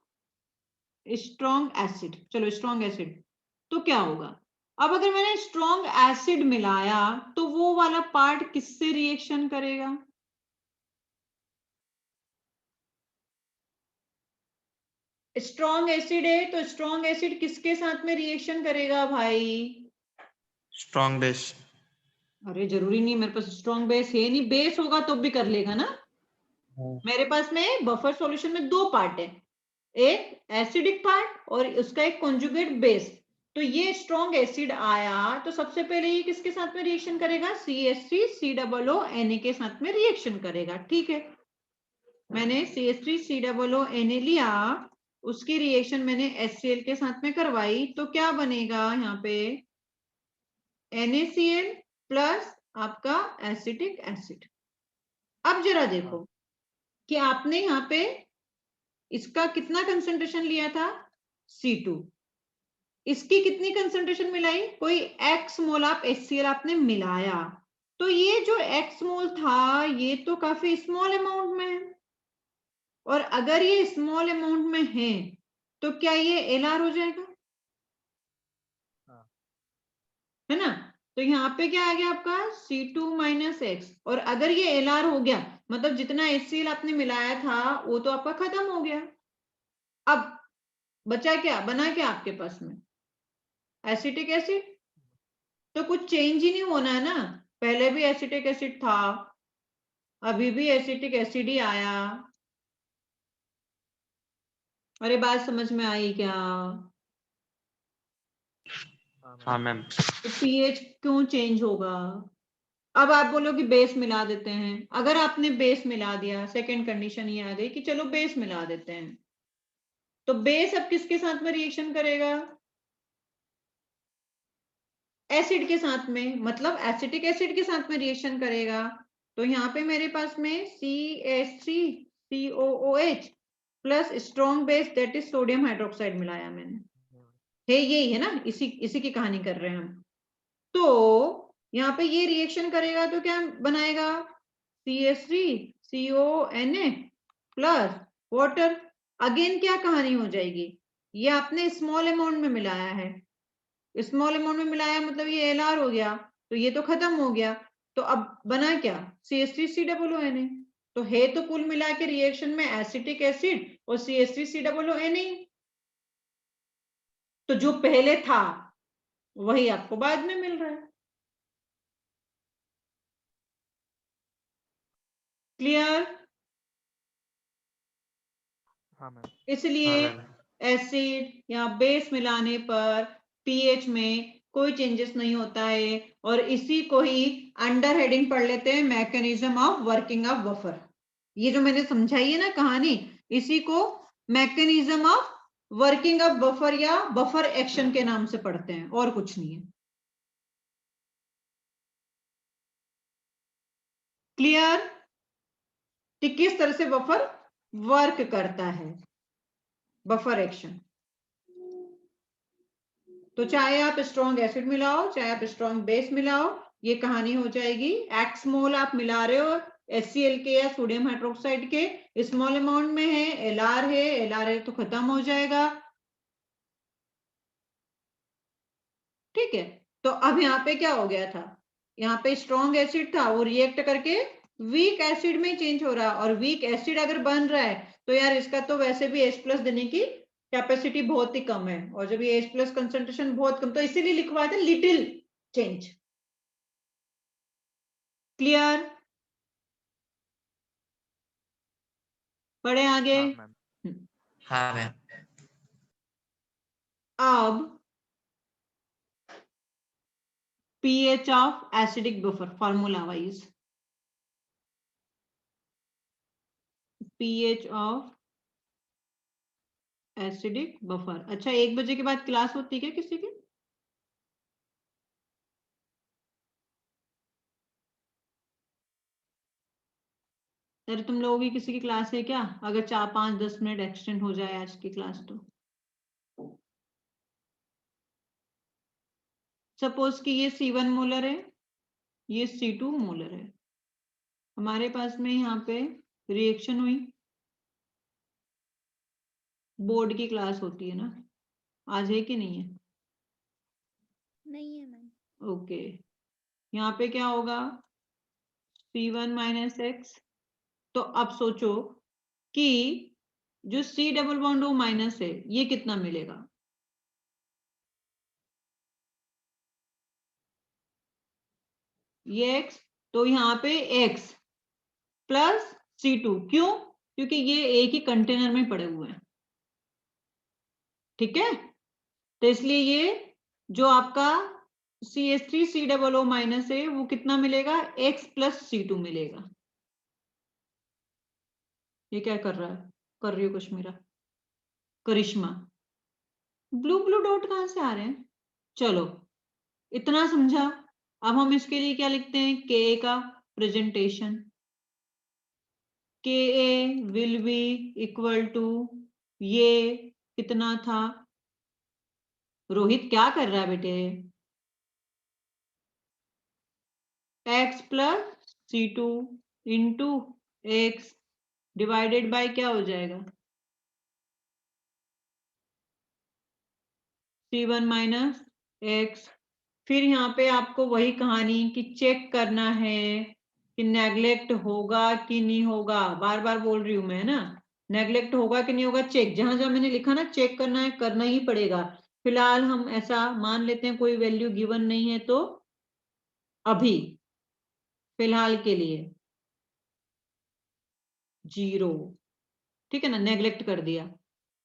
strong acid, चलो स्ट्रॉन्ग एसिड, तो क्या होगा? अब अगर मैंने स्ट्रॉन्ग एसिड मिलाया तो वो वाला पार्ट किससे रिएक्शन करेगा? स्ट्रॉन्ग एसिड है तो स्ट्रॉन्ग एसिड किसके साथ में रिएक्शन करेगा भाई? Strong base. अरे जरूरी नहीं, मेरे पास स्ट्रॉन्ग बेस है नहीं, बेस होगा तो भी कर लेगा ना। मेरे पास में बफर सॉल्यूशन में दो पार्ट है, एक एसिडिक पार्ट और उसका एक कॉन्जुगेट बेस। तो ये स्ट्रॉन्ग एसिड आया तो सबसे पहले ये किसके साथ में रिएक्शन करेगा, CH3 COO Na के साथ में रिएक्शन करेगा। ठीक है, मैंने CH3 COO Na लिया, उसकी रिएक्शन मैंने HCl के साथ में करवाई, तो क्या बनेगा यहाँ पे, NaCl प्लस आपका एसिटिक एसिड। अब जरा देखो कि आपने यहाँ पे इसका कितना कंसंट्रेशन लिया था, C2, इसकी कितनी कंसंट्रेशन मिलाई, कोई x मोल आप HCl आपने मिलाया, तो ये जो x मोल था ये तो काफी स्मॉल अमाउंट में है, और अगर ये स्मॉल अमाउंट में है तो क्या ये LR हो जाएगा, है ना? तो यहाँ पे क्या आ गया आपका C2 माइनस एक्स, और अगर ये LR हो गया मतलब जितना HCl आपने मिलाया था वो तो आपका खत्म हो गया। अब बचा क्या, बना क्या आपके पास में, एसिटिक एसिड। तो कुछ चेंज ही नहीं होना है ना, पहले भी एसिटिक एसिड था, अभी भी एसिटिक एसिड ही आया। अरे बात समझ में आई क्या? हाँ मैम। तो पीएच क्यों चेंज होगा? अब आप बोलो कि बेस मिला देते हैं, अगर आपने बेस मिला दिया, सेकंड कंडीशन ये आ गई कि चलो बेस मिला देते हैं, तो बेस अब किसके साथ में रिएक्शन करेगा, एसिड के साथ में, मतलब एसिटिक एसिड के साथ में रिएक्शन करेगा। तो यहाँ पे मेरे पास में CH3 COOH plus strong base that is sodium hydroxide मिलाया मैंने, है यही है ना, इसी इसी की कहानी कर रहे हैं हम। तो यहाँ पे ये रिएक्शन करेगा तो क्या बनाएगा, CH3 CONA plus water. Again क्या कहानी हो जाएगी, ये आपने स्मॉल अमाउंट में मिलाया है, स्मॉल अमाउंट में मिलाया मतलब ये एल आर हो गया, तो ये तो खत्म हो गया। तो अब बना क्या, CH3COONA। तो है तो कुल मिला के रिएक्शन में एसिटिक एसिड और CH3COONA। तो जो पहले था वही आपको बाद में मिल रहा है। क्लियर? हाँ मैम। इसलिए हाँ मैम। एसिड या बेस मिलाने पर पीएच में कोई चेंजेस नहीं होता है, और इसी को ही अंडर हेडिंग पढ़ लेते हैं, mechanism of working of buffer. ये जो मैंने समझाई है ना कहानी, इसी को mechanism of working of buffer या बफर एक्शन के नाम से पढ़ते हैं, और कुछ नहीं है। क्लियर कि किस तरह से बफर वर्क करता है, बफर एक्शन। तो चाहे आप स्ट्रॉन्ग एसिड मिलाओ, चाहे आप स्ट्रॉन्ग बेस मिलाओ, ये कहानी हो जाएगी। एक्स मोल आप मिला रहे हो HCl के या सोडियम हाइड्रोक्साइड के, स्मॉल अमाउंट में है, LR है तो खत्म हो जाएगा। ठीक है, तो अब यहाँ पे क्या हो गया था, यहाँ पे स्ट्रॉन्ग एसिड था, वो रिएक्ट करके वीक एसिड में चेंज हो रहा है, और वीक एसिड अगर बन रहा है तो यार इसका तो वैसे भी H+ देने की कैपेसिटी बहुत ही कम है, और जब ये H+ कंसंट्रेशन बहुत कम, तो इसीलिए लिखवाया था लिटिल चेंज। क्लियर? पढ़े आगे? हाँ मैम। हाँ मैम। अब pH of acidic buffer formula wise, pH of acidic buffer. अच्छा, 1 बजे के बाद क्लास होती है क्या किसी की? अरे तुम लोगों की किसी की क्लास है क्या? अगर 4-5-10 मिनट एक्सटेंड हो जाए आज की क्लास तो। सपोज कि ये C1 मोलर है, ये C2 मोलर है, हमारे पास में यहाँ पे रिएक्शन हुई, बोर्ड की क्लास होती है ना, आज है कि नहीं है? नहीं है मैम। ओके, यहाँ पे क्या होगा, C1 - X। तो अब सोचो कि जो C double bond O minus है, ये कितना मिलेगा? ये X, तो यहाँ पे X प्लस C2, क्यों? क्योंकि ये एक ही कंटेनर में पड़े हुए हैं। ठीक है, तो इसलिए ये जो आपका CH3COO माइनस है वो कितना मिलेगा, X प्लस C2 मिलेगा। ये क्या कर रहा है, कर रही हो कुछ मेरा करिश्मा? ब्लू ब्लू डॉट कहां से आ रहे हैं? चलो, इतना समझा। अब हम इसके लिए क्या लिखते हैं, Ka का presentation, Ka will be equal to, ये कितना था, रोहित क्या कर रहा है बेटे, X plus C2 into x divided by क्या हो जाएगा, C1 माइनस एक्स। फिर यहाँ पे आपको वही कहानी कि चेक करना है कि नेग्लेक्ट होगा कि नहीं होगा, बार बार बोल रही हूं मैं ना, नेग्लेक्ट होगा कि नहीं होगा, चेक, जहां जहां मैंने लिखा ना चेक करना है, करना ही पड़ेगा। फिलहाल हम ऐसा मान लेते हैं कोई वैल्यू गिवन नहीं है, तो अभी फिलहाल के लिए 0। ठीक है ना, नेग्लेक्ट कर दिया,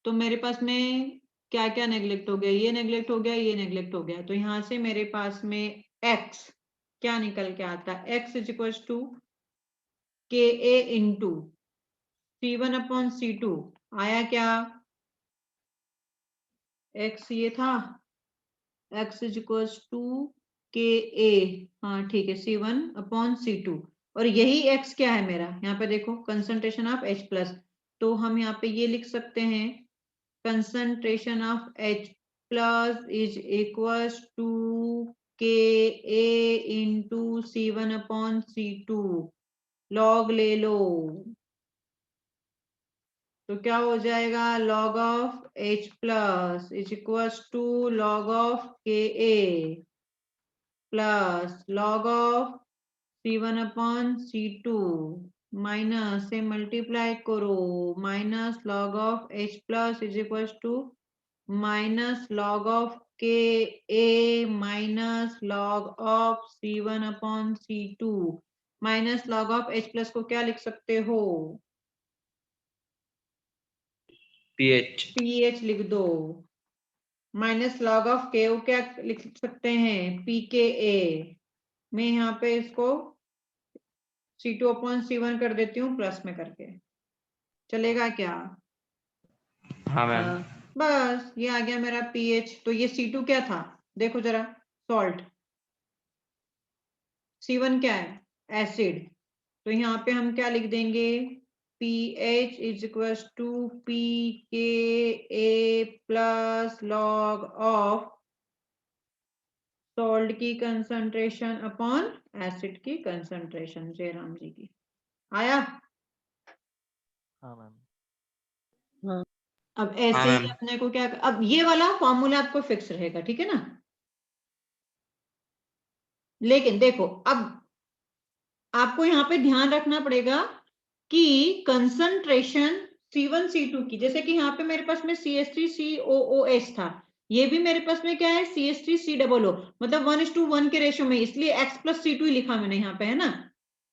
तो मेरे पास में क्या क्या नेग्लेक्ट हो गया, ये नेग्लेक्ट हो गया, ये नेग्लेक्ट हो गया, तो यहां से मेरे पास में x क्या निकल के आता है, x is equal to Ka into C1/C2 आया क्या, x ये था, x is equal to Ka, हाँ ठीक है, C1/C2, और यही x क्या है मेरा, यहाँ पे देखो कंसंट्रेशन ऑफ H+, तो हम यहाँ पे ये लिख सकते हैं, concentration of H plus is equals to Ka into C1/C2, log ले लो, तो क्या हो जाएगा, log of H plus is equals to log of Ka plus log of C1 upon C2 minus से मल्टीप्लाई करो minus log of H plus is equals to minus log of Ka minus log of C1 upon C2 minus log of H plus को क्या लिख सकते हो, pH लिख दो, minus log of को क्या लिख सकते हैं, pKa। मैं यहाँ पे इसको C2 अपॉन C1 कर देती हूँ प्लस में करके, चलेगा क्या? हाँ मैम। बस ये आ गया मेरा pH। तो ये C2 क्या था, देखो जरा, सॉल्ट, C1 क्या है, एसिड। तो यहाँ पे हम क्या लिख देंगे, pH is equal to pKa plus log of salt की कंसंट्रेशन अपॉन एसिड की कंसंट्रेशन। जयराम जी की आया। हाँ मैम। अब ऐसे हाँ ही मैम। अपने को क्या, अब ये वाला फॉर्मूला आपको फिक्स रहेगा, ठीक है ना। लेकिन देखो अब आपको यहाँ पे ध्यान रखना पड़ेगा कि कंसंट्रेशन C1 C2 की, जैसे कि यहाँ पे मेरे पास में CH3COOH था, ये भी मेरे पास में क्या है CH3COO, मतलब 1:1 के रेशियो में, इसलिए X प्लस C2 ही लिखा मैंने यहाँ पे, है ना।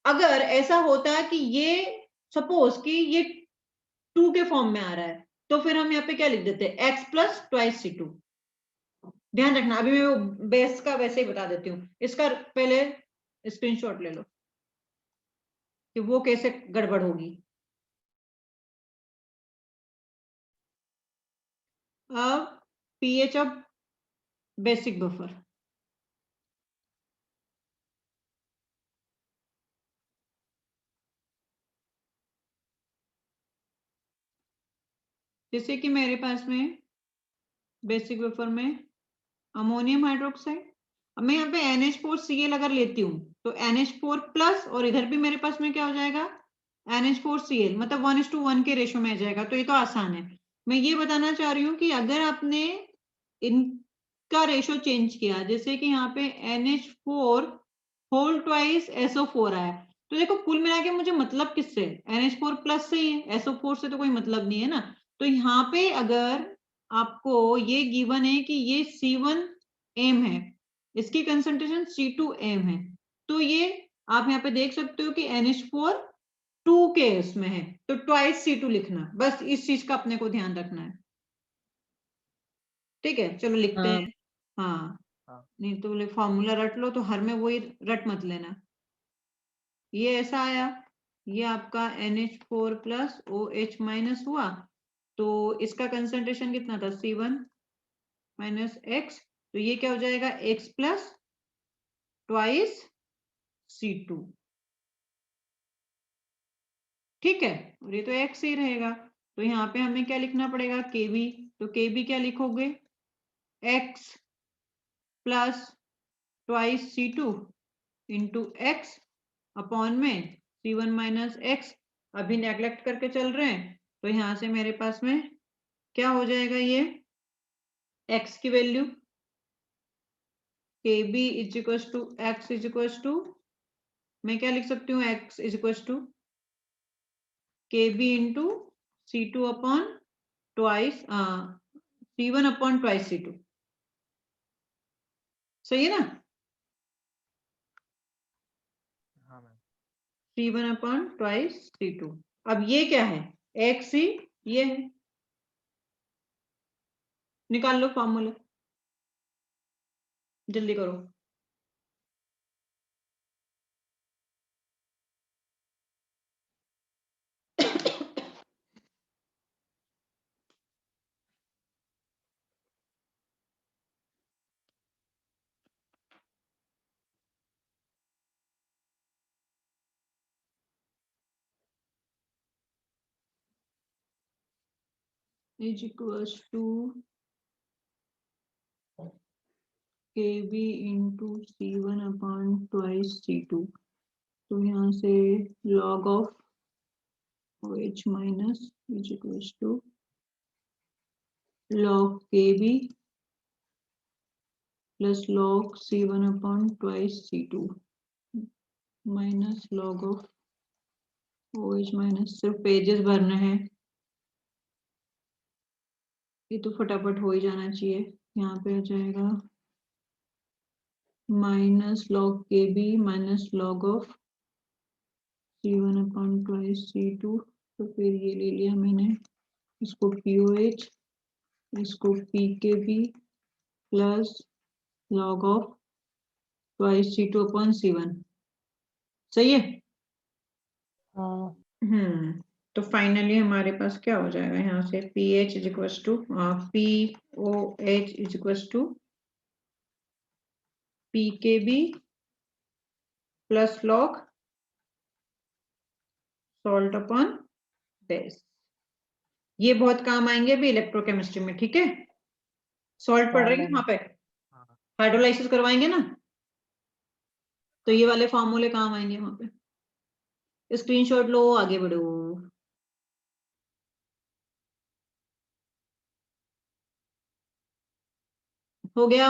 अगर ऐसा होता कि ये सपोज कि ये 2 के फॉर्म में आ रहा है, तो फिर हम यहाँ पे क्या लिख देते हैं, X प्लस ट्वाइस C2। ध्यान रखना, अभी मैं वो बेस का वैसे ही बता देती हूँ, इसका पहले स्क्रीनशॉट ले लो कि वो कैसे गड़बड़ होगी। अब pH ऑफ बेसिक बफर, जैसे कि मेरे पास में बेसिक बफर में अमोनियम हाइड्रोक्साइड, अब मैं यहाँ पे NH4Cl अगर लेती हूँ तो NH4 प्लस, और इधर भी मेरे पास में क्या हो जाएगा NH4Cl, मतलब 1:1 के रेशो में आ जाएगा। तो ये तो आसान है। मैं ये बताना चाह रही हूँ कि अगर आपने इनका रेशो चेंज किया, जैसे कि यहाँ पे NH4 होल ट्वाइस SO4 आया, तो देखो कुल मिला के मुझे मतलब किससे, NH4 प्लस से ही है, SO4 से तो कोई मतलब नहीं है ना। तो यहाँ पे अगर आपको ये गिवन है कि ये C1M है, इसकी कंसंट्रेशन C2M है, तो ये आप यहाँ पे देख सकते हो कि NH4 2 के उसमें है, तो ट्वाइस C2 लिखना, बस इस चीज का अपने को ध्यान रखना है। ठीक है, चलो लिखते हाँ। हैं। हाँ, हाँ। नहीं तो बोले फॉर्मूला रट लो, तो हर में वही रट मत लेना। ये ऐसा आया, ये आपका NH4 प्लस OH माइनस हुआ, तो इसका कंसंट्रेशन कितना था C1 माइनस X, तो ये क्या हो जाएगा X प्लस ट्वाइस C2। ठीक है, और ये तो X ही रहेगा, तो यहाँ पे हमें क्या लिखना पड़ेगा Kb, तो Kb क्या लिखोगे X plus twice C2 into X upon में C1 माइनस X। अभी नेग्लेक्ट करके चल रहे हैं, तो यहां से मेरे पास में क्या हो जाएगा, ये X की value Kb is equal to X is equal to, मैं क्या लिख सकती हूँ, X is equal to Kb into C2 upon twice C1 upon twice C2। सही है ना, हाँ ma'am. C1 upon twice C2। अब ये क्या है, X ही ये है, निकाल लो फॉर्मूला, जल्दी करो। Is equals to Kb into C1 upon twice C2, तो यहाँ से log of OH minus is equals to log Kb plus log C1 upon twice C2 minus log of OH minus। सिर्फ pages भरने हैं, ये तो फटाफट हो ही जाना चाहिए। यहाँ पे आ जाएगा minus log Kb minus log of C1 upon twice C2। तो फिर ये ले लिया मैंने, इसको POH, इसको PKb plus log of twice C2 upon C1। सही है। हाँ तो फाइनली हमारे पास क्या हो जाएगा यहाँ से, PH is equal to POH is equal to PKb plus log salt upon base. ये बहुत काम आएंगे अभी इलेक्ट्रोकेमिस्ट्री में, ठीक है। सॉल्ट पढ़ रहे हैं वहां पे, हाँ हाइड्रोलाइसिस करवाएंगे ना, तो ये वाले फॉर्मूले काम आएंगे वहां पे। स्क्रीनशॉट लो, आगे बढ़ो। हो गया।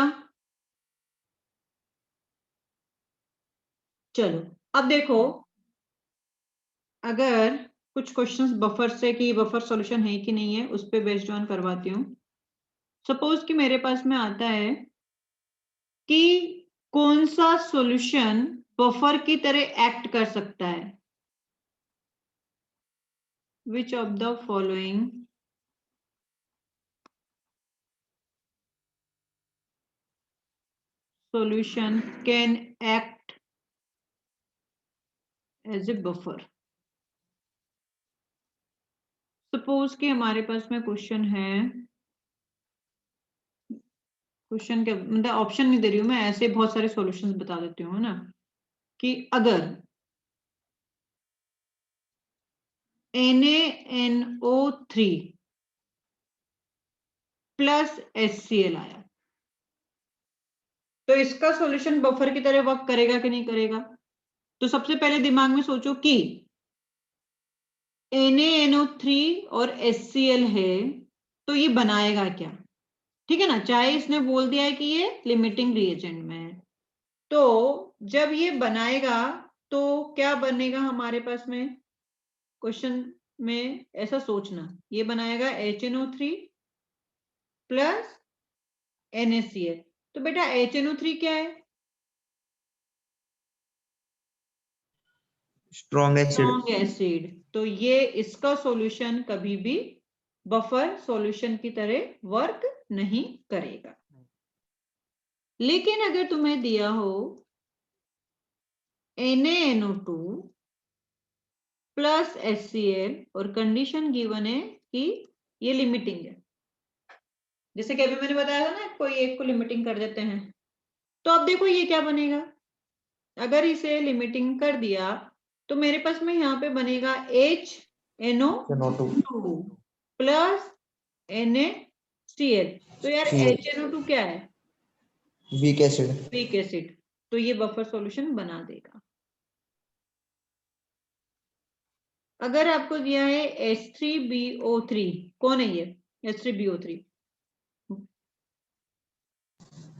चलो अब देखो, अगर कुछ क्वेश्चंस बफर से कि बफर सॉल्यूशन है कि नहीं है उस पे बेस्ड ऑन करवाती हूँ। सपोज कि मेरे पास में आता है कि कौन सा सॉल्यूशन बफर की तरह एक्ट कर सकता है। Which of the following solution can act as a buffer। Suppose कि हमारे पास में क्वेश्चन है, क्वेश्चन के मतलब ऑप्शन नहीं दे रही हूं मैं, ऐसे बहुत सारे सॉल्यूशंस बता देती हूँ ना, कि अगर NaNO3 प्लस HCl आया तो इसका सॉल्यूशन बफर की तरह वर्क करेगा कि नहीं करेगा। तो सबसे पहले दिमाग में सोचो कि NaNO3 और HCl है तो ये बनाएगा क्या, ठीक है ना। चाहे इसने बोल दिया है कि ये लिमिटिंग रिएजेंट में है, तो जब ये बनाएगा तो क्या बनेगा हमारे पास में, क्वेश्चन में ऐसा सोचना, ये बनाएगा HNO3 प्लस NaCl। तो बेटा HNO3 क्या है, स्ट्रॉन्ग स्ट्रॉन्ग एसिड। एसिड। तो ये इसका सॉल्यूशन कभी भी बफर सॉल्यूशन की तरह वर्क नहीं करेगा। लेकिन अगर तुम्हें दिया हो NaNO2 प्लस HCl और कंडीशन गिवन है कि ये लिमिटिंग है, जैसे कि अभी मैंने बताया था ना, कोई एक को लिमिटिंग कर देते हैं, तो अब देखो ये क्या बनेगा। अगर इसे लिमिटिंग कर दिया तो मेरे पास में यहाँ पे बनेगा HNO2 प्लस NaCl। तो यार HNO2 क्या है, वीक एसिड। वीक एसिड, तो ये बफर सॉल्यूशन बना देगा। अगर आपको दिया है H3BO3, कौन है ये H3BO3,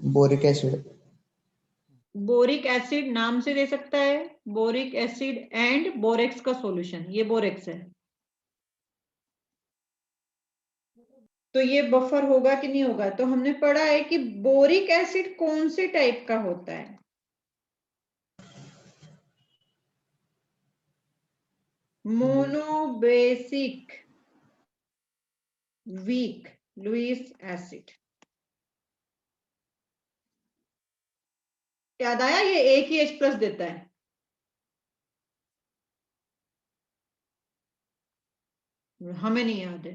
boric acid. Boric acid नाम से दे सकता है, बोरिक एसिड एंड बोरेक्स का सॉल्यूशन, ये बोरेक्स है। तो ये बफर होगा कि नहीं होगा। तो हमने पढ़ा है कि बोरिक एसिड कौन से टाइप का होता है, मोनोबेसिक वीक लुईस एसिड। याद आया, ये एक ही H प्लस देता है। हमें नहीं याद है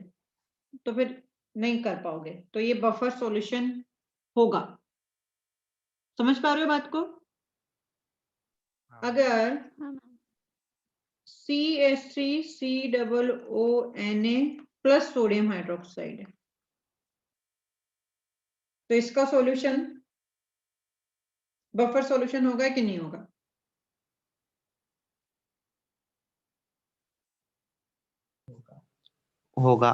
तो फिर नहीं कर पाओगे। तो ये बफर सॉल्यूशन होगा। समझ पा रहे हो बात को। अगर हाँ ma'am. CH3COONA plus sodium hydroxide है तो इसका सॉल्यूशन बफर सॉल्यूशन होगा कि नहीं होगा। होगा।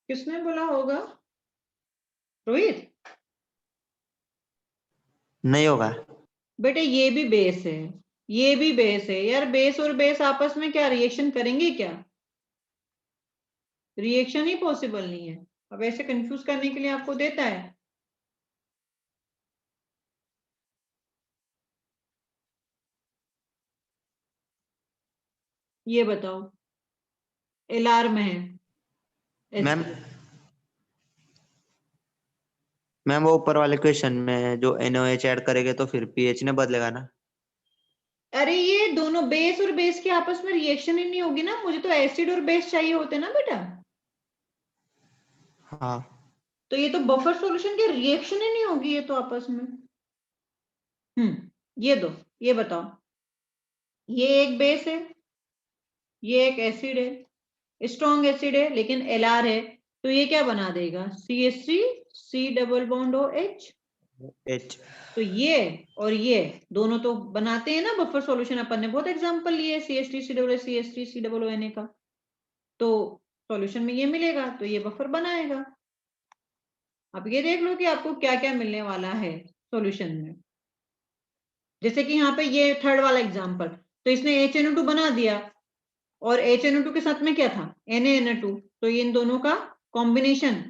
किसने बोला होगा? रोहित? नहीं होगा। बेटे ये भी बेस है, ये भी बेस है यार। बेस और बेस आपस में क्या रिएक्शन करेंगे क्या? रिएक्शन ही पॉसिबल नहीं है। अब ऐसे कंफ्यूज करने के लिए आपको देता है। ये बताओ, एलआर में है मैम एसिड। मैम वो ऊपर वाले क्वेश्चन में जो NaOH ऐड करेंगे तो फिर pH ने बदलेगा ना। अरे ये दोनों बेस और बेस के आपस में रिएक्शन ही नहीं होगी ना, मुझे तो एसिड और बेस चाहिए होते ना बेटा। हाँ। तो ये तो बफर सॉल्यूशन के रिएक्शन ही नहीं होगी ये तो आपस में। ये दो, ये बताओ, ये एक बेस है, ये एक एसिड है, स्ट्रॉन्ग एसिड है लेकिन एलआर है, तो ये क्या बना देगा? CH3 C double bond OH। H। तो ये और ये दोनों तो बनाते हैं ना बफर सॉल्यूशन, अपन ने बहुत एग्जांपल लिए CH3 COOH CH3 COONA का। तो सॉल्यूशन में ये मिलेगा तो ये बफर बनाएगा। अब ये देख लो कि आपको क्या क्या मिलने वाला है सॉल्यूशन में। जैसे कि यहाँ पे ये थर्ड वाला एग्जांपल, तो इसने HNO2 बना दिया और HNO2 के साथ में क्या था? NaNO2। तो ये इन दोनों का कॉम्बिनेशन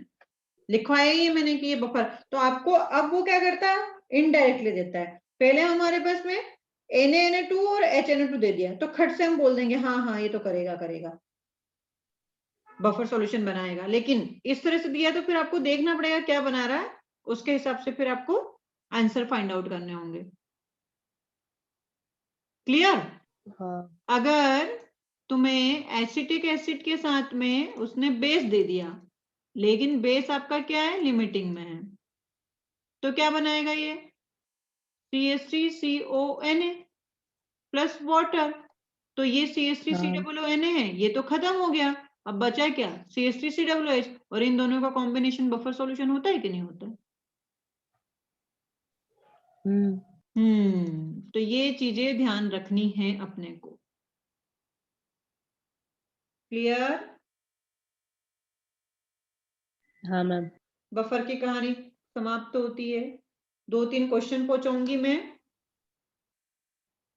लिखवाया ही मैंने कि ये बफर। तो आपको अब वो क्या करता है? इनडायरेक्टली देता है। पहले हमारे पास में NaNO2 और HNO2 दे दिया तो खट से हम बोल देंगे हाँ हाँ ये तो करेगा करेगा, बफर सॉल्यूशन बनाएगा। लेकिन इस तरह से दिया तो फिर आपको देखना पड़ेगा क्या बना रहा है, उसके हिसाब से फिर आपको आंसर फाइंड आउट करने होंगे। क्लियर? हाँ अगर तुम्हें एसिटिक एसिड के साथ में उसने बेस दे दिया, लेकिन बेस आपका क्या है? लिमिटिंग में है, तो क्या बनाएगा ये? CH3CONA plus water. तो ये CH3COONA है, ये तो खत्म हो गया। अब बचा क्या? CH3COOH। और इन दोनों का कॉम्बिनेशन बफर सॉल्यूशन होता है कि नहीं होता? तो ये चीजें ध्यान रखनी है अपने को। क्लियर? हाँ मैम। बफर की कहानी समाप्त होती है। 2-3 क्वेश्चन पहुंचाऊंगी मैं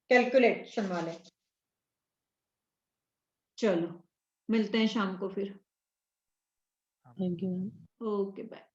कैलकुलेशन वाले। चलो मिलते हैं शाम को फिर। Thank you ma'am. Okay bye.